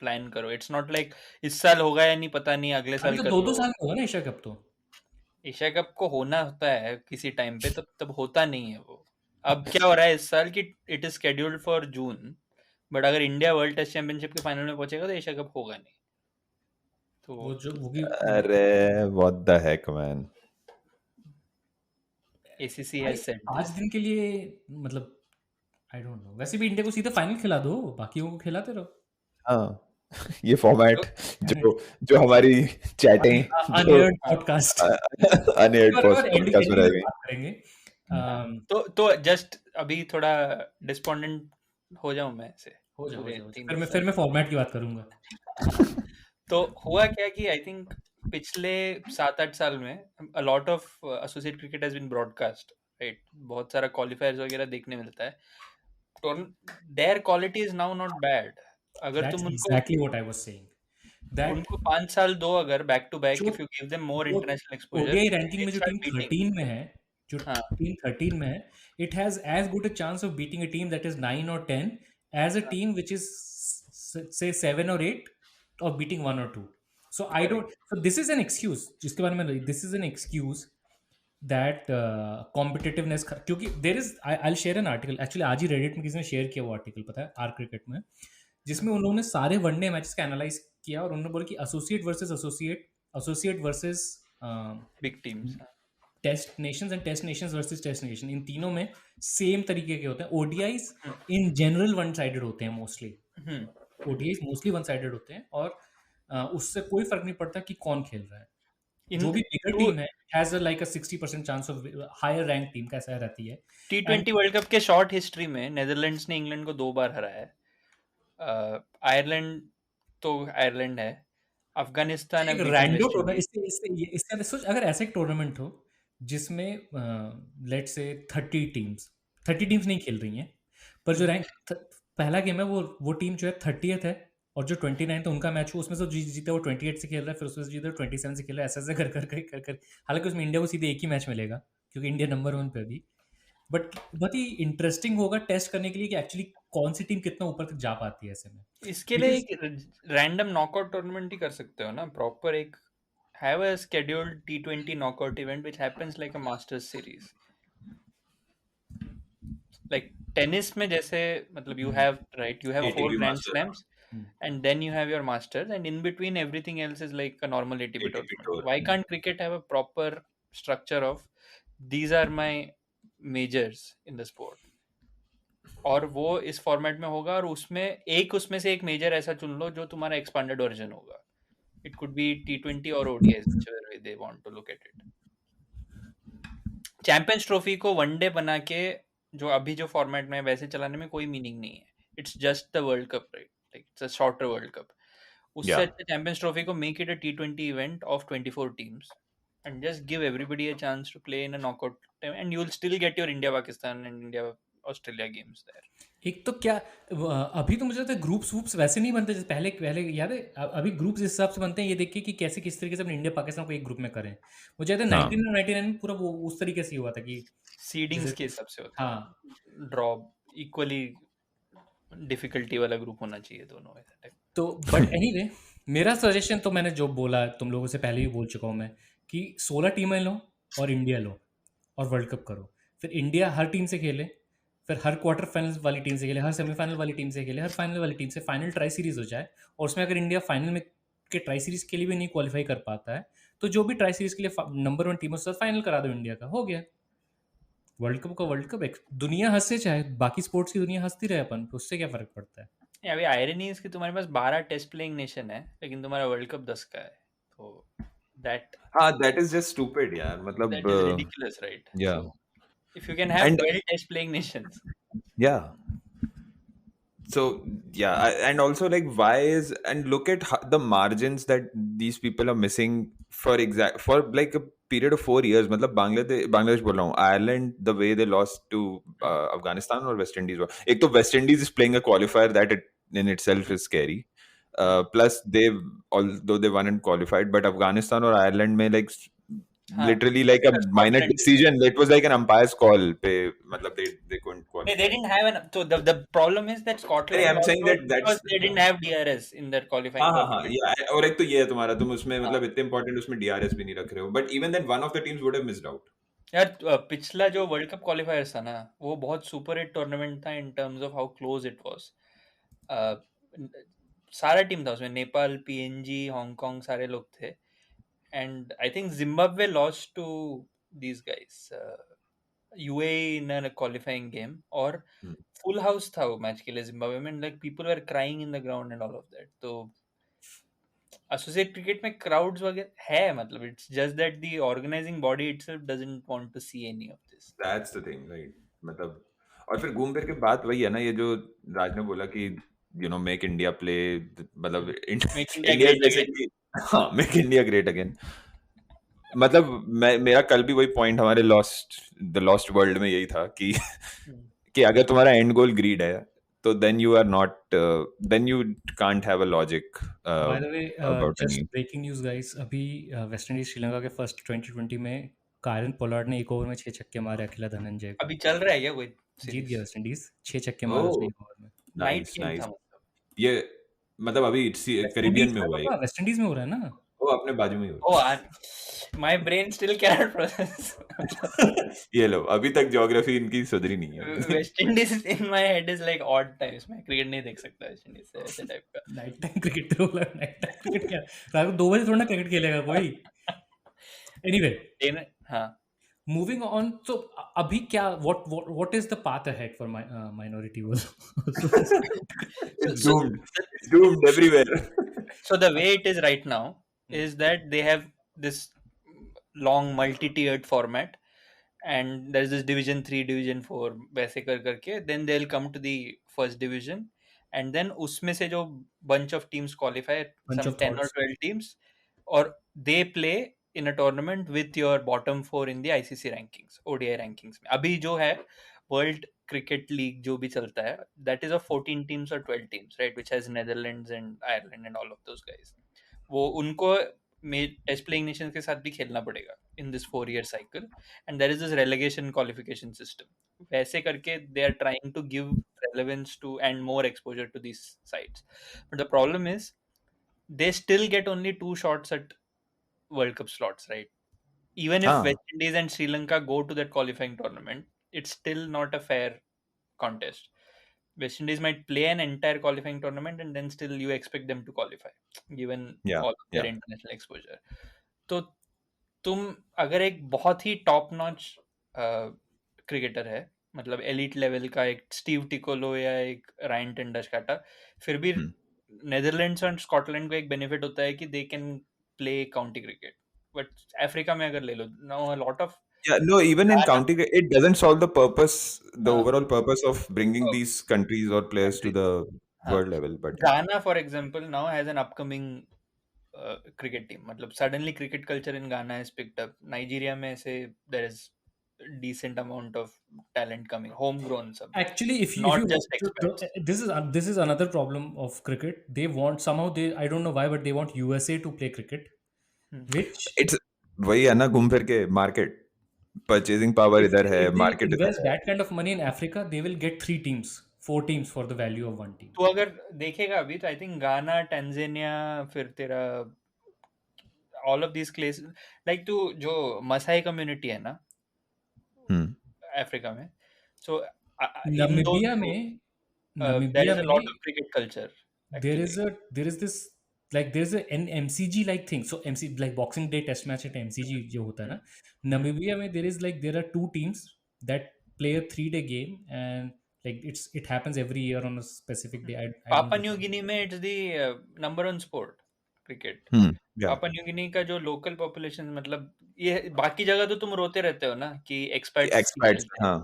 प्लान करो. इट्स नॉट लाइक इस साल होगा या नहीं पता नहीं, अगले अभी साल तो कर 2-2 लो. साल में होगा ना एशिया कप तो. एशिया कप को होना होता है किसी टाइम पे, तब होता नहीं है वो. अब क्या हो रहा है इस साल कि it is scheduled for June, but अगर इंडिया वर्ल्ड टेस्ट चैंपियनशिप के फाइनल में पहुंचेगा तो एशिया कप होगा नहीं. वो तो जो वो भी अरे what the heck man. ACC भाई, has said आज this. दिन के लिए मतलब आई डोंट नो. वैसे भी इंडिया को सीधा फाइनल खिला दो, बाकियों को खिलाते रहो. हाँ ये फॉर्मेट तो जो हमारी चैटें जो अनएयर्ड पॉडकास्ट अनएयर्ड और एंड पॉडकास्ट में में रहेगी. बात करेंगे. तो जस्ट अभी थोड़ा डिस्पोंडेंट हो जाऊं मैं से. हो जाओ पूरे 3 फिर साल. मैं फॉर्मेट की बात करूंगा. तो हुआ क्या कि आई थिंक पिछले 7-8 साल में a lot of associate cricket has been broadcast, right. बहुत सारा क्वालिफायर्स वगैरह देखने मिलता है. तो their quality is now not bad. अगर That's तुम उनको exactly what I was saying. That उनको 5 साल दो अगर बैक टू बैक, जो if you give them more वो इंटरनेशनल एक्सपोजर, ODI रैंकिंग में जो start टीम beating. 13 में है, जो हाँ. टीम 13 में है, it has as good a chance of beating a team that is 9 or 10 as a team which is say 7 or 8 or beating 1 or 2. So I don't. So this is an excuse. जिसके बारे में this is an excuse that competitiveness, क्योंकि there is I'll share an article. Actually आज ही Reddit में किसी ने share किया वो आर्टिकल, पता है, आर क्रिकेट में, जिसमें उन्होंने सारे वनडे मैचेस का एनालाइज किया और उन्होंने बोला कि associate versus big teams. Test nations and test nations versus test nation, इन तीनों में सेम तरीके के होते हैं. ODIs in general one sided होते हैं mostly. ODIs mostly one sided होते हैं और उससे कोई फर्क नहीं पड़ता कि कौन खेल रहा है. जो भी बिगर टीम है has like a 60% chance of higher rank team का ऐसा रहती है. T20 वर्ल्ड कप के शॉर्ट हिस्ट्री में नेदरलैंड्स ने इंग्लैंड को 2 बार हराया है. आयरलैंड तो आयरलैंड है. अफगानिस्तान एक रैंडो टूर्नामेंट इससे सोच, अगर ऐसा एक टूर्नामेंट हो जिसमें लेट्स से 30 टीम्स नहीं खेल रही हैं, पर जो रैंक पहला गेम है वो टीम जो है 30th है और जो 29th है उनका मैच हो, उसमें से जीते वो 28 से खेल रहा है, फिर उसमें से जीते 27 से खेल रहा है, ऐसे कर हालांकि उसमें इंडिया को सीधे एक ही मैच मिलेगा क्योंकि इंडिया नंबर 1 पे अभी. बट बहुत ही इंटरेस्टिंग होगा टेस्ट करने के लिए कि एक्चुअली कौन सी टीम कितना ऊपर तक जा पाती है ऐसे में. इसके लिए एक रैंडम नॉकआउट टूर्नामेंट ही कर सकते हो ना. प्रॉपर एक have a scheduled T20 knockout event which happens like a masters series. Like tennis में जैसे, मतलब you have 4 grand slams and then you have your masters, and in between everything else is like a normal ATP tournament. Why can't cricket have a proper structure of these are my majors in the sport? और वो इस format में होगा और उसमें से एक major ऐसा चुन लो जो तुम्हारा एक्सपांडेड वर्जन होगा. इट कुड बी T20 और ODIs, whichever way they want to look at it. Champions trophy को वनडे बना के जो अभी जो फॉर्मेट में वैसे चलाने में कोई मीनिंग नहीं है. It's just the world cup, right. Like it's a shorter World Cup. उससे अच्छा चैंपियंस ट्रॉफी को make it a T20 event of 24 teams and just give everybody a chance to play in a knockout time, and you'll still get your India Pakistan and India Australia games there. एक तो क्या अभी तो मुझे लगता है groups वूप्स वैसे नहीं बनते जैसे पहले याद है. अभी ग्रुप्स इस हिसाब से बनते हैं ये देख के कि कैसे किस तरीके से अपने इंडिया पाकिस्तान को एक ग्रुप में करें. मुझे याद है 1999 में पूरा वो उस तरीके से हुआ था कि सीडिंग्स के हिसाब से होता है. हाँ, ड्रॉ इक्वली डिफिकल्टी वाला ग्रुप होना चाहिए दोनों में. तो बट एनीवे मेरा सजेशन तो मैंने जो बोला तुम लोगों से पहले भी बोल चुका हूँ मैं कि 16 टीमें लो और इंडिया लो और वर्ल्ड कप करो. फिर इंडिया हर टीम से खेले, फिर हर क्वार्टर फाइनल वाली टीम से खेले, हर सेमीफाइनल वाली टीम से खेले, हर फाइनल वाली टीम से फाइनल ट्राई सीरीज हो जाए. और उसमें अगर इंडिया फाइनल में के ट्राई सीरीज के लिए भी नहीं क्वालिफाई कर पाता है तो जो भी ट्राई सीरीज के लिए नंबर 1 टीम उसके साथ फाइनल करा दो इंडिया का, हो गया वर्ल्ड कप का वर्ल्ड कप. दुनिया हंसे, चाहे बाकी स्पोर्ट्स की दुनिया हंसती रहे, अपन उससे क्या फर्क पड़ता है. अभी आयरनी है कि तुम्हारे पास 12 टेस्ट प्लेइंग नेशन है लेकिन तुम्हारा वर्ल्ड कप 10 का है. तो that is just stupid यार. मतलब that is ridiculous, right? Yeah. So, if you can have 12 test playing nations. Yeah. So yeah, and also like why is, and look at the margins that these people are missing for like a period of 4 years. मतलब बांग्लादेश बोल रहा हूँ, Ireland, the way they lost to Afghanistan or West Indies. एक तो West Indies is playing a qualifier that in itself is scary. Plus although they won and qualified, but Afghanistan और Ireland में like हाँ, literally like a minor Scotland. decision. It was like an umpire's call. पे मतलब they couldn't qualify. They didn't have an. So the problem is that Scotland. I'm saying lost that that's because they didn't have DRS in that qualifying हाँ tournament. yeah, और एक तो ये है तुम्हारा, तुम उसमें मतलब इतने important उसमें DRS भी नहीं रख रहे हो, but even then one of the teams would have missed out. यार पिछला जो वर्ल्ड कप क्वालिफायर्स था ना, वो बहुत सुपर हिट टूर्नामेंट था in terms of how close it was. सारा टीम था उसमें, नेपाल, पीएनजी, हांगकांग, सारे लोग थे. And I think Zimbabwe lost to these guys, UAE in a qualifying game, और फुल हाउस था वो मैच के लिए जिम्बाब्वे में. Like people were crying in the ground and all of that. तो एसोसिएट क्रिकेट में क्राउड्स वगैरह है, मतलब it's just that the organising body itself doesn't want to see any of this. That's the thing, right? मतलब और फिर घूम फिर के बात वही है ना, ये जो राज ने बोला कि मेक इंडिया प्ले, मतलब India इंडिया great बेसिकली हाँ, मेक इंडिया ग्रेट अगेन. मतलब मेरा कल भी वही पॉइंट हमारे द लॉस्ट वर्ल्ड में यही था कि अगर तुम्हारा एंड गोल ग्रीड है तो then you are not then you can't have a logic By the way, about just any. breaking news guys, अभी वेस्ट इंडीज श्रीलंका के फर्स्ट 2020 में कायरन पोलार्ड ने एक ओवर में 6 छक्के मारे अकेला धनंजय को. अभी चल रहा है क्या कोई जीत series? गया वेस्ट इंडीज, 6 छक्के मारे उसने एक ओवर में. Night Nice, game nice. था मतलब. ये मतलब अभी कैरिबियन में हुआ है, वेस्ट इंडीज में हो रहा है ना. वो अपने बाजू में ही हुआ Oh, my brain still cannot process. है. ये लो, अभी तक ज्योग्राफी इनकी सुधरी नहीं है. West Indies in my head is like odd times. मैं क्रिकेट नहीं देख सकता वेस्ट इंडीज से, ऐसे टाइप का. नाइट टाइम क्रिकेट तो बोला, नाइट टाइम क्रिकेट क्या, रात को 2 बजे थोड़ा ना क्रिकेट खेलेगा कोई. एनीवे, हाँ, मूविंग ऑन. सो अभी क्या, what is the path ahead for minority was Doomed everywhere. so the way it is right now is that they have this long multi-tiered format, and there's this division 3, division 4 वैसे करके, then they'll come to the first division, and then उसमें से जो bunch of teams qualify, Bunch some of 10 or thoughts. 12 teams, or they play in a tournament with your bottom 4 in the ICC rankings, ODI rankings में. अभी जो है world cricket league जो भी चलता है, that is of 14 teams or 12 teams, right, which has Netherlands and Ireland and all of those guys. वो उनको टेस्ट प्लेइंग नेशंस के साथ भी खेलना पड़ेगा in this 4-year cycle, and there is this relegation qualification system. वैसे करके they are trying to give relevance to and more exposure to these sites, but the problem is they still get only 2 shots at World Cup slots, right? Even if हाँ. West Indies and Sri Lanka go to that qualifying tournament, it's still not a fair contest. West Indies might play an entire qualifying tournament and then still you expect them to qualify, given Yeah, all of their yeah. international exposure. तो तुम अगर एक बहुत ही top notch cricketer है, मतलब elite level का, एक Steve टिकोलो या एक रायन टेंडरस्कैटर, फिर भी नेदरलैंड्स और स्कॉटलैंड को एक बेनिफिट होता है कि they can play county cricket. But Africa में अगर ले लो, no a lot of Yeah, no, even in county, it doesn't solve the purpose, the हाँ. overall purpose of bringing Oh. these countries or players to the हाँ. world level. But Ghana, for example, now has an upcoming cricket team. मतलब suddenly cricket culture in Ghana has picked up. Nigeria में से there is decent amount of talent coming, homegrown सब. Actually, if you, Not if you just expats. this is another problem of cricket. They want somehow, I don't know why, but they want USA to play cricket, which it's वही है ना, घूम फिर के market, purchasing power इधर है, if they market इधर invest है. that kind of money in Africa, they will get 3 teams, 4 teams for the value of 1 team. तो अगर देखेगा अभी तो I think Ghana, Tanzania, फिर तेरा all of these places, like तू जो मसाई community है ना अफ्रीका में, so Namibia में there is a lot of cricket culture. There is this like there's an MCG like thing. So MC like Boxing Day test match at MCG जो होता है ना, Namibia में there are 2 teams that play a 3-day game, and like it happens every year on a specific day. Papua New Guinea में it's the number 1 sport cricket. Yeah. पापा New Guinea का जो local population, मतलब ये बाकी जगह तो तुम रोते रहते हो ना कि एक्सपर्ट्स, हाँ.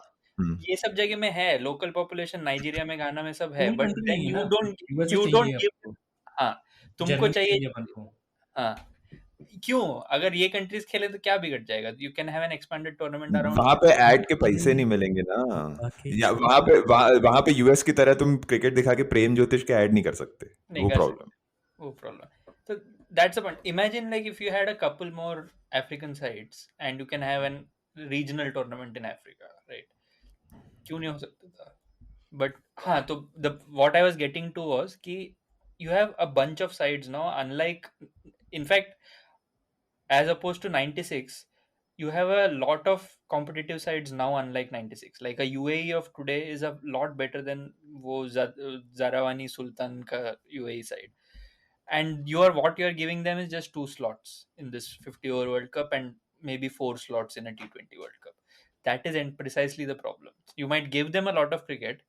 ये सब जगह में है लोकल पॉपुलेशन, नाइजीरिया में, गाना में सब है, बट देन नहीं है यू ना, डोंट USA चाहिए गिव. आपको, हाँ, तुमको Germany चाहिए. अपन को. हाँ, क्यों? अगर ये कंट्रीज खेले तो क्या बिगड़ जाएगा? You can have an expanded tournament around. वहां पे ऐड के पैसे नहीं मिलेंगे ना, या वहां पे यूएस की तरह तुम क्रिकेट दिखा के प्रेम ज्योतिष के ऐड नहीं कर सकते. वो प्रॉब्लम. तो that's the point. Imagine like if you had a couple more African sides and you can have an regional tournament in Africa, right? क्यों नहीं हो सकता था? But हाँ, तो what I was getting to was कि you have a bunch of sides now, unlike, in fact, as opposed to 96, you have a lot of competitive sides now, unlike 96. Like a UAE of today is a lot better than वो Zarawani Sultan का UAE side. And what you're giving them is just 2 slots in this 50 over World Cup and maybe 4 slots in a T20 World Cup. That is precisely the problem. You might give them a lot of cricket,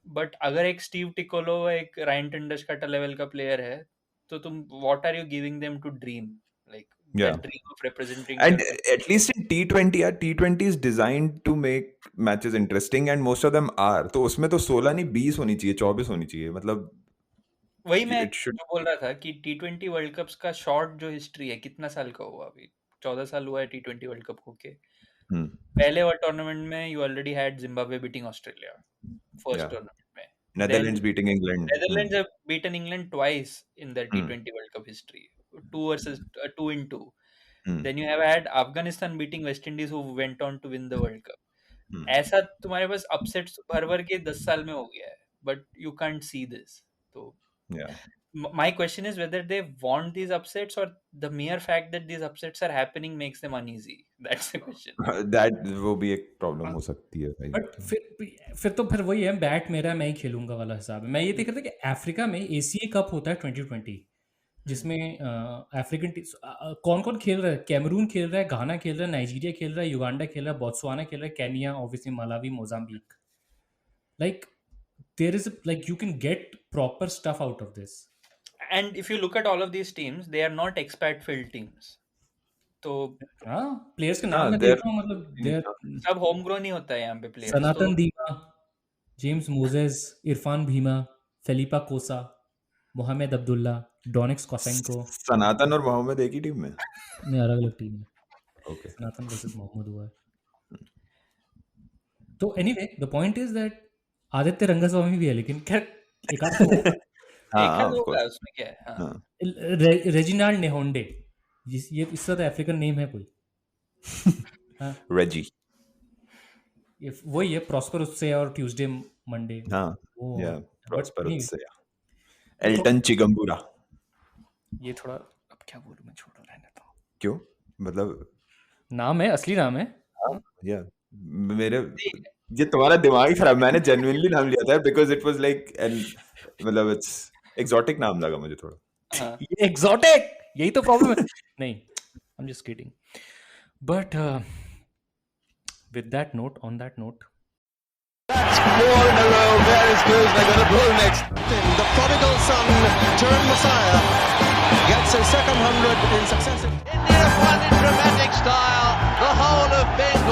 but अगर एक Steve टिकोलो एक Ryan Tendulkar level का player है, तो तुम what are you giving them to dream? Like Yeah. the dream of representing And them. at least in T20, T20 is designed to make matches interesting, and most of them are. तो उसमें तो 16 नहीं 20 होनी चाहिए, 24 होनी चाहिए. मतलब वही मैं it should. जो बोल रहा था कि T20 वर्ल्ड कप्स का शॉर्ट जो हिस्ट्री है, कितना साल का हुआ अभी? 14 साल हुआ है T20 वर्ल्ड कप होके. पहले वाले टूर्नामेंट में you already had Zimbabwe beating Australia first Yeah. tournament में. Netherlands beating England. Netherlands have beaten England twice in their T20 World Cup history. 2-2. Then you have had Afghanistan beating West Indies, who went on to win the World Cup. ऐसा तुम्हारे पास upsets भर के 10 साल में हो गया है, but you can't see this. So Yeah. my question is whether they want these upsets or the mere fact that these upsets are happening makes them uneasy. That's the question. That वो भी एक problem हो सकती है भाई. But फिर वही है, बैट मेरा मैं ही खेलूंगा वाला हिसाब है. मैं ये देख रहा था कि अफ्रीका में एशिया कप होता है 2020, जिसमें अफ्रीकन कौन कौन खेल रहा है. कैमरून खेल रहा है, घाना खेल रहा है, नाइजीरिया खेल रहा है, युगांडा खेल रहा है, बोत्सवाना खेल रहा है, Kenya, obviously Malawi, Mozambique. Like there is like you can get proper stuff out of this. And if you look at all of these teams, they are not expat filled teams. तो हाँ, players के नाम मैं they're- देख रहा हूँ, मतलब सब होम ग्रोन ही होता है यहाँ पे प्लेयर्स. सनातन दीमा, जेम्स मोजेस, इरफान भीमा, फेलिपा कोसा, मोहम्मद अब्दुल्ला, डोनिक्स कोसेंको. सनातन और मोहम्मद एक ही टीम में. नहीं, अलग अलग टीम है. Okay. सनातन वर्सेस मोहम्मद हुआ है. तो anyway the point is that Aditya Rangaswamy भी है, लेकिन खैर एक आध हाँ, of होगा course. उसमें क्या है. हाँ. हाँ. रेजिनाल्ड नेहोंडे, ये इसका तो अफ्रीकन नेम है कोई. हाँ, Reggie. ये वही है, प्रॉस्पर उससे और ट्यूसडे मंडे. हाँ. वो Yeah. but Prosper नहीं, उससे. Elton Chigambura. ये थोड़ा अब क्या बोलूं, मैं छोड़ रहने तो. क्यों? मतलब नाम है, असली नाम है. या मेरे ये तुम्हारा दिमाग ही खराब. मैंने जेन्युइनली नाम लिया था because it was like an मतलब इट्स एक्सोटिक नाम लगा मुझे थोड़ा. हाँ. ये exotic, यही तो प्रॉब्लम है. नहीं, I'm just kidding. But with that note, on that note, That's 4 in a row. Very good. They're going to blow next. The prodigal son turned Messiah gets his second 100 in successive. India have won in dramatic style. The whole of Bengal